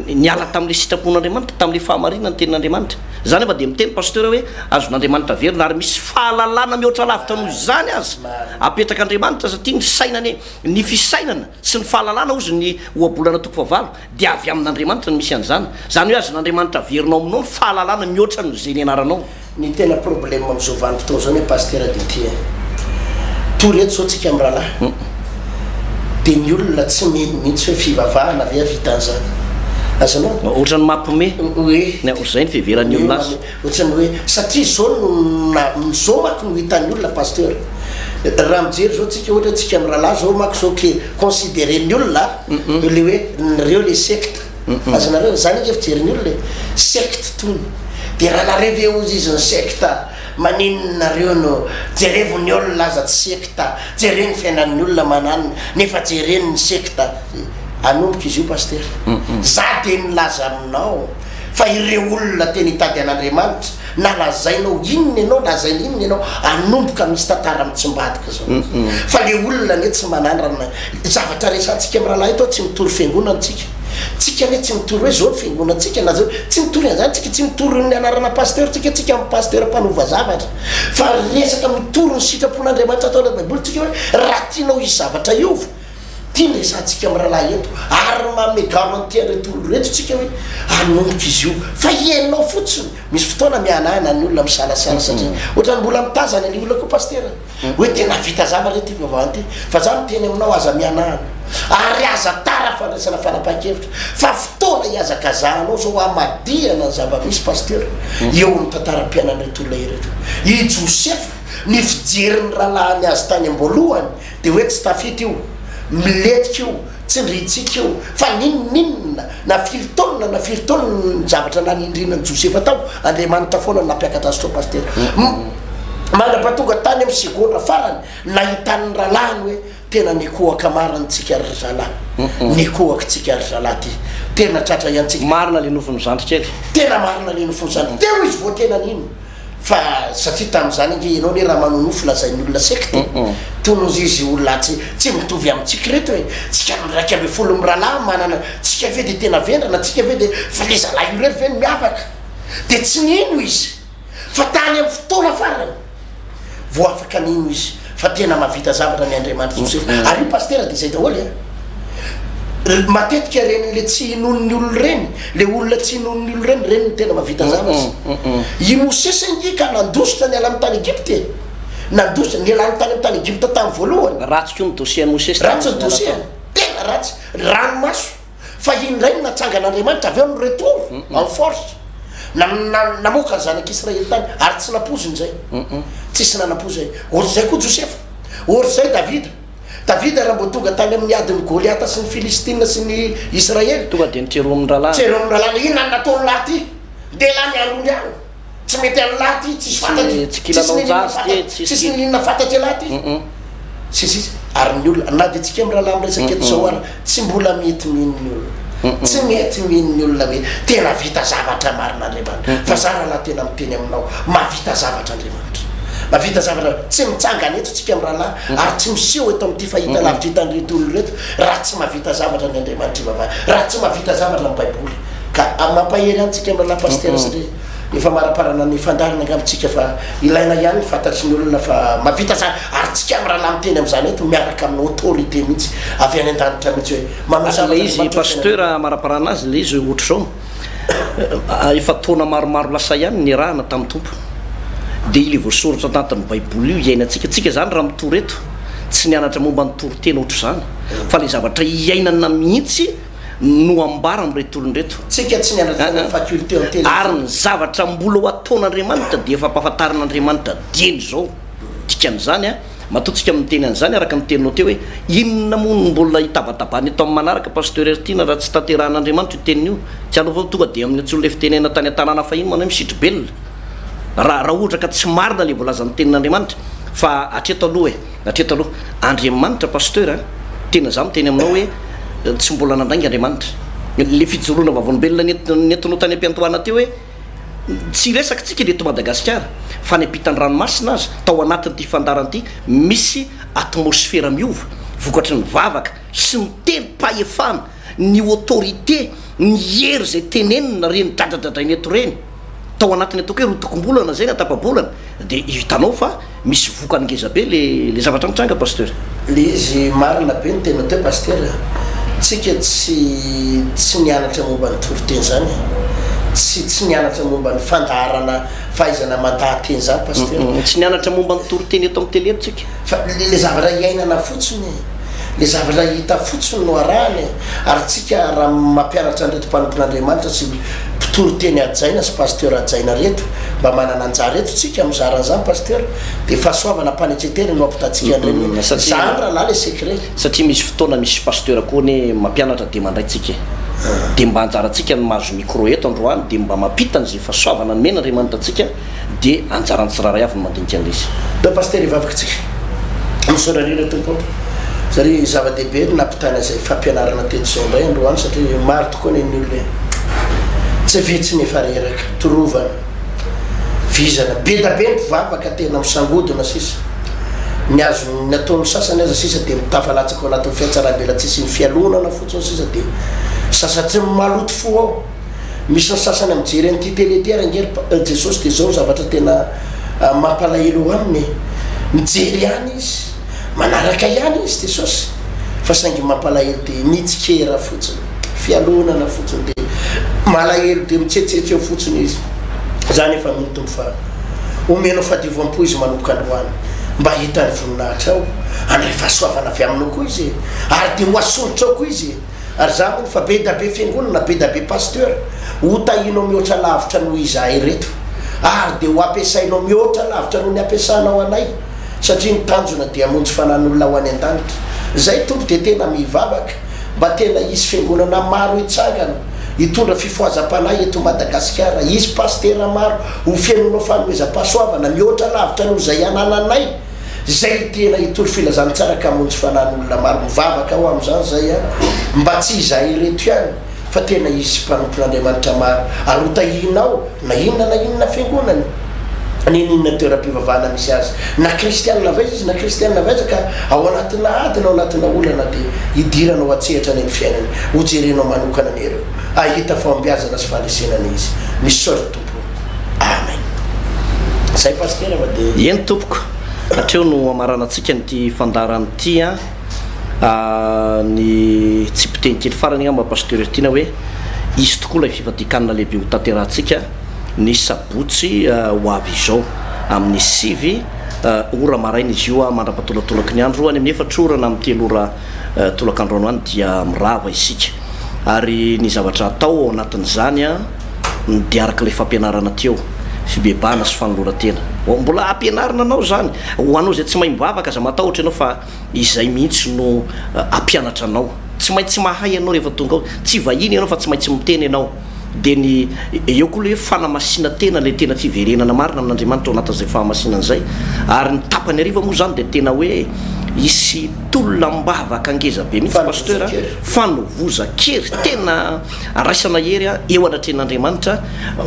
niala tamin'le sitrapon'andriamanitra tamin'le fahamarinany tenin'andriamanitra zany efa de miteny pasteur hoe azon'andriamanitra verina ary misy fahalalana mihoatra lavitra noho zany azy apetraka andriamanitra satria ny sainany ny fisainana sy ny fahalalana ozy ny oabolana toko favalo de avy amin'andriamanitra ny misy an'izany zany hoe azon'andriamanitra verinao aminao ny fahalalana mihoatra no zay nianaranao ny tena problème am'izao vanim-potoana zao ny pasteur de ty to reto zao tsika amy rahalahy de ny olona tsy mino mihitsy hoe fivavahana ave avita an'izany azanao ohatrany mampome zay ny fiheveran'ny olona azy ohatrany hoe satria zao zao maky no hitan'ny olona pasteur raha mijery zao tsika ohatra tsika amy rahalahy zao maky zao ke considéren'ny olona le hoe reo le secte azanareo zany eky fijeren'ny olona secte tony de raha nareve ozy izy ny secte maninonareo no jerevony olona aza tsy secte jereny fiainan'ny olona mananina nefa jereny ny secte anomboka izy io pasteur za de milaza aminao fa ireo olona teny hitady an'andriamanitra nalazainao inony anao lazaina inony anao anomboka misy tantara mitsombadika zao fa le olona ne tsy manandrana zavatra resantsika amy rahalahy atao tsy mitory fiangonantsika tsika ne tsy mitory hoe zao ny fiangonantsika na zao tsy mitory an'izany tsika tsy mitory ny anarana pasteur tsika tsika amy pasteur mpanova zavatra fa resaka mitory ny sitrapon'andriamanitra atao anaty baiboly tsika hoe raha tianao izy zavatra iova tia resantsika amy rahalahy eto ary mame garantie retolo reto tsika hoe anomboka izy io fa ianao fotsiny misy fotoana mianahana ny olona misalasala satria ohatrany mbola mitazany any olona koa pasteur hoe tena vita zava rety vavahany ty fa za miteny aminao aza mianahana ary aza tara fandraisana fanapa-kevitra fa fotoana iazakazahanao zao amadiana ny zava-misy pasteur eo amy tantaram-pianany retolona ireto i Josefa ny fijeriny rahalahy ny azy tany amboalohany de hoe tsy tafity io miletika io tsy ndritsika io fa ninninna na firy taonina ny zavatra nanindrinany Josefa tao andriamanitra foana nampiakatra azy tao pasteur mandrapatonga tany amy segondra farany nahitan'ny rahalahy hoe tena nikohaka maranytsika ry zalahy nikohakitsika ry zalahy ty tena tratra iantsika marina le nofony zandrika eky tena marina le nofony zandrika teo izy vo tena nino fa satria tam'izany nge ianao ne raha manonofo lazain'ny olona secte tonozy izy olona tsy mitovy amitsika reto hoe tsika raiky ambe folo amy rahalahy manana tsika ve de tena vendrana tsika ve de fa le zalahy io rery ve ny miavaka de tsy nino izy fa tany amy fotoana farany vo afaka nino izy fa tena mavita zavatra ny Andriamanitra Josefa ary io pasteur de zay daholy matetika reny le tsy inon'ny olo reny le olona tsy inon'ny olo reny ny tena mavita zavatra i Mosesy ngika nandositra ny ala amy tany Egypte nandositra ny ala tany amy tany Egypte tamy voalohany ratsy ko ny dossier Mosesy ratsy ny dossier tena ratsy ranomaso fa indray natsangan'Andriamanitra avy eo ny retour en force namoka ny zanak'Israely tany ary tsy napoziny zay tsisy nanapozay ohatry zay koa Josefa ohatry zay Davida raha mbo tonga tany amin'ny adiny Goliata sy ny Filistina sy ny Israely tonga de nitsero amin'ny rahalahy ino nataony lahy ty de lahy miandrony any tsy mety any lahy ty tsisy ninona fantatry lahy ty sisy ary ny olona na dia tsika amin'ny rahalahy miresaka eto zao ary tsy mbola mety mihin'ny olona tsy mety mihin'ny olona hoe tena vita zavatra marin'Andriamanitra fa za rahalahy tena miteny aminao mavita zavatra Andriamanitra mavita zavatra tsy mitsangana eto tsika amin'ny rahalahy ary tsy miseho eto amin'ity fahita lavitra hitan'ireto olona reto raha tsy mavita zavatra ny Andriamanitra vavahany raha tsy mavita zavatra ny Baiboly ka mampahery antsika amin'ny rahalahy pasteur satria efa maraparana ny fandarina angambontsika fa ilaina ihany fantatry ny olona fa mavita za ary tsika amin'ny rahalahy miteny amin'izany eto miaraka amin'ny autorité mihitsy avy any an-danitra mihitsy hoe manao izy pasteur maraparana azy le izy ohatra zao efa taona maromaro lasa ihany ny rahana tamin'ny tompo dia ile voasoratra tanatiny Baiboly io iainantsika tsika zany raha mitory eto tsy nianatra momba ny toritena ohatra zany fa le zavatra iainana mihitsy no ambara amin'reto olonreto tsika tsy nianatra faculté hôtel ary ny zavatra mbola ho ataon'Andriamanitra dia efa mpahafantarin'Andriamanitra dieny zao dikan'izany a matotsika miteny an'izany araka ny teninao teo hoe inona moa no mbola hitabatabany eto amin'ny manaraka pasteur Ertina raha tsy tanterahan'Andriamanitra io tenin'io tsy alova tonga dia amin'ny antsoina le fitenena tany an-tanàna fahiny manao misitry belona raha ohatra ka tsy marina le voalaza ny tenin'Andriamanitra fa atreto aloha atreto aloha Andriamanitra pasteur tena za miteny aminao hoe tsy mbola nandainga Andriamanitra le fijoroana vavolombelona nentinao tany am-piantohana teo hoe tsy resaka tsika leto Madagasikara fa ny ampitan'ny ranomasina azy tao anatin'ity fandaran'ity misy atmosfera miova vokatry ny vavaka sy ny teny pahefana ny autorité ny hery zay tenenina reny dradradradrainy eto reny tao anatiny ataoko hoe rotokom-bolana zay natapabolana dia hitanao fa misy vokany ngeza be le zavatra mitranga pasteur le izy marina be ny tena teo pasteur tsika tsy nianatra momba ny toriteny zany tsy nianatra momba ny fandarana fahaizana mandahateny zany pasteur tsy nianatra momba ny toriteny eto amin'ny tele tsika fa le zavatra iainana fotsiny le zavatra hita fotsiny no arahany ary tsika raha mampianatra an'reto mpanompon'Andriamanitra sy mpitoriteny ajaina sy pasteur ajaina reto mba manana anjara reto tsika mizaran'izany pasteur dia fahasoavana mpanetretely no ampitatsika an'ireny zany rahalahy le secret satria misy fotoana misy pasteur koa ny mampianatra dia mandraitsika dia mba anjarantsika ny mahazo micro eto androany dia mba mampita an'izay fahasoavana ny men'Andriamanitra tsika dia anjarany tsiraray avy ny mandinika an'ilay izy da pasteur hivavaka tsika misorarira tompo satria zava-dehibe nampitana zay fampianarana teto zao indray androany satria maro tokoa ny olona tsy vitsy nefa reraka torovana vizana be da be mpivavaka tena misangodina sisa ny azo ny ataon'ny sasany aza sisa dia mitafalatsaka ao anatin'ny fiatsarabela tsisy ny fialonana fotsiny sisa dia sasatry maloto fo ao misy ny sasany mijery an'ity tele ty arangery Jesosy dia zao zavatra tena mampalahelo aminy mijery ihany izy manaraka ihany izy Jesosy fa saingy mampalahelo dia mitsikera fotsiny fialonana fotsiny dia malahelo dia mitsetsetry eo fotsiny izy zany efa mitombo fa omenao fahadiovampo izy manomboka androany mba hitany voninahitra ao andray fahasoavana avy aminao koa izy ary dia ho asolotra ao koa izy ary za moa fa be da be fiangonana be da be pasteur hotahinao mihoatra lavitra noho izahay reto ary dia ho ampiasainao mihoatra lavitra noho ny ampiasanao anay satria ny tanjona dia amonjy fanan'olona ho any an-danitra zay tompo dia tena mivavaka mba tena isy fiangonana maro hitsangana hitondra fifoazam-panahy eto Madagasikara isy pasteur maro ho fianonao fanomezam-pahasoavana mihoatra lavitra noho izay anananay zay tena hitory filazany tsara ka amonjy fanan'olona maro mivavaka ao amin'izany zay mba tsy izahay reto ihany fa tena isy mpanompon'Andriamanitra maro ary hotahinao na inona na inona fiangonany ninina toeram-pivavahana misy azy na kristianina vaiza izy na kristianina vaiza ka ao anatina adina ao anatina olana dia hidiranao atsehatra ny fiainany hojerenao manokana nereo ahita fambiazana sy fandresenana izy misy saotra tompo amen zay pasteur fa dia eny tompoko hatreo no amaranantsika nyty fandaran'ity ny tsy mpitenikely farany ngamba pasteur Ertina hoe izy tokoa lay fivadikanina lehibe ho tanterahantsika ny sabotsy ho avy izao amin'ny 9 ora maraina izy io mandra-patolatonaky ny andro any amin'ny 4 ora na amin'ny 3 ora tolakandro any dia mirava isika ary ny zavatra atao ao anatin'izany dia araka ilay fampianarana teo fibebana sy fanoloran-tena mbola ampianarina anao zany ho anao zay tsy mahay mivavaka aza matahotra ianao fa izay mihitsy no ampianatra anao tsy maintsy mahay ianao rehefa tonga ao tsy vahiny ianao fa tsy maintsy miteny ianao dia ny eo koa le fanamasina tena le tena fiverenana marina amin'Andriamanitra ao anatin'izay fahamasinana izay ary ny tapany ariva moa zany dia tena hoe isy tolonambavaka angeza be mihitsy pasteur fanovoza-kery tena raisana hery a eo anatren'andriamanitra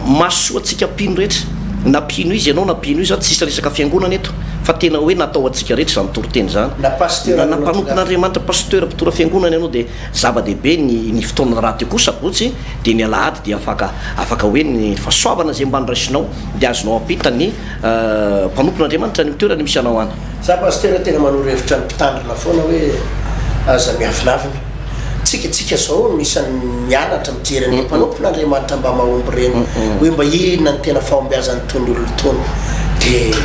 masoatsika mpino rehetra na pino izy ianao na pino izy tsisy resaka fiangonana eto fa tena hoe natao atsika rehetra zany toroteny zany na mpanompon'andriamanitra pasteur mpitora fiangonana ianao dia zava-dehibe ny fotoana raha teo kosa sabotsy dia ny alahady dia afaka hoe ny fahasoavana zay mbany raisinao dia azonao ampitany mpanompon'andriamanitra ny toerany misy anao any za pasteur tena manoro-hevitra ny mpitandrina foana hoe aza miavinavina tsikatsika zao nisan'ny mianatra mijery ny mpanompon'andriamanitra mba mahomby reny hoe mba inona ny tena fahombiazany tony olona tony dia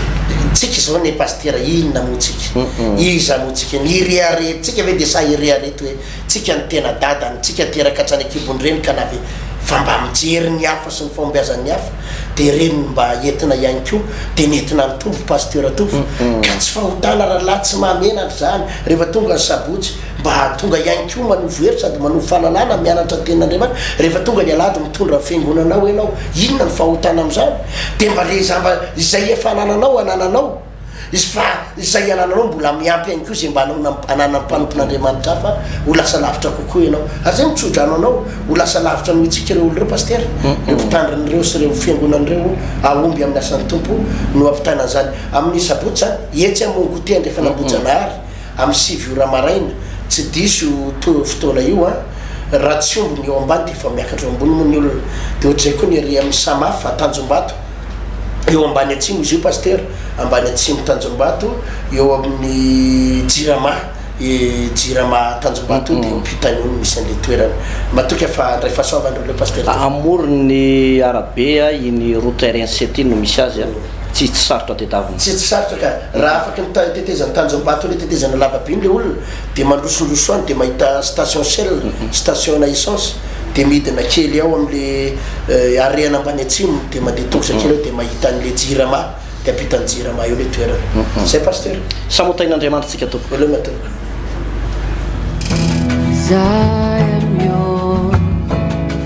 tsika zao ny pasteur inona motsika iza motsika ny ireare tsika ve dia sa ireareto hoe tsika ny tena dadany tsika teraka hatrany akibony ka navy fa mba mijery ny hafa sy ny fahombiazan'ny hafa dia reny mba entina ihany koa dia nentina mitombo pasteur tovy ka tsy fahotana rahalahy tsy mahamenatra zany rehefa tonga ny sabotsy mba tonga ihany koa manovohery sady manovo fahalalana mianatra tenin'andriamanitra rehefa tonga ny alady mitondra fiangonanao ianao inona ny fahotana amin'izany dia mba le zamba izay efa anananao anananao izy fa izay anananao mbola miampy ihany koa zay mba anana mpanompon'andriamanitra hafa ho lasa lavitra kokoa ianao ary zay mitsodrano anao ho lasa lavitra no itsika ireo olo reo pasteur reo mpitandrin'ireo sy reo fiangonan'ireo ahomby amin'ny asan'ny tompo no ampitana an'izany amin'ny sabotsy zany etsy amongo te andrefa nambojanahary amin'ny 7 ora maraina tsy diso fotoana io a raha tsy ombony eo ambany dia efa miakatra ambony moa ny olona dia ohatr'izay koa ny ry amin'ny samafa tanjombato eo ambany atsimo izy io pasteur ambany atsimo tanjombato eo amin'ny jirama tanjombato dia mpitany olo misy an'le toerana matoky efa andray fahasoavandreo le pasteur amorony arabe iny route RN7 no misy azy a tsy sarotra tetavina tsy sarotra ka raha afaka tetezany tanjombato le tetezana lavabe le olona dia mandrosondroso any dia mahita station shell station na essence dia midina kely ao am'le areana ambany atsimo dia mandeha tokotra kely ao dia mahita an'le jirama dia ampitany jirama eo le toerana zay pasteur samotain'andriamanitra tsika tompoko ole matoko I am yours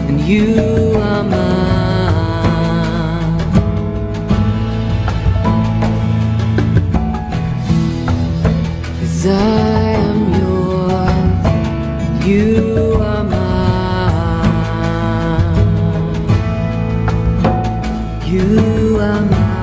and you are mine. 'Cause I am yours, you are mine. You are mine.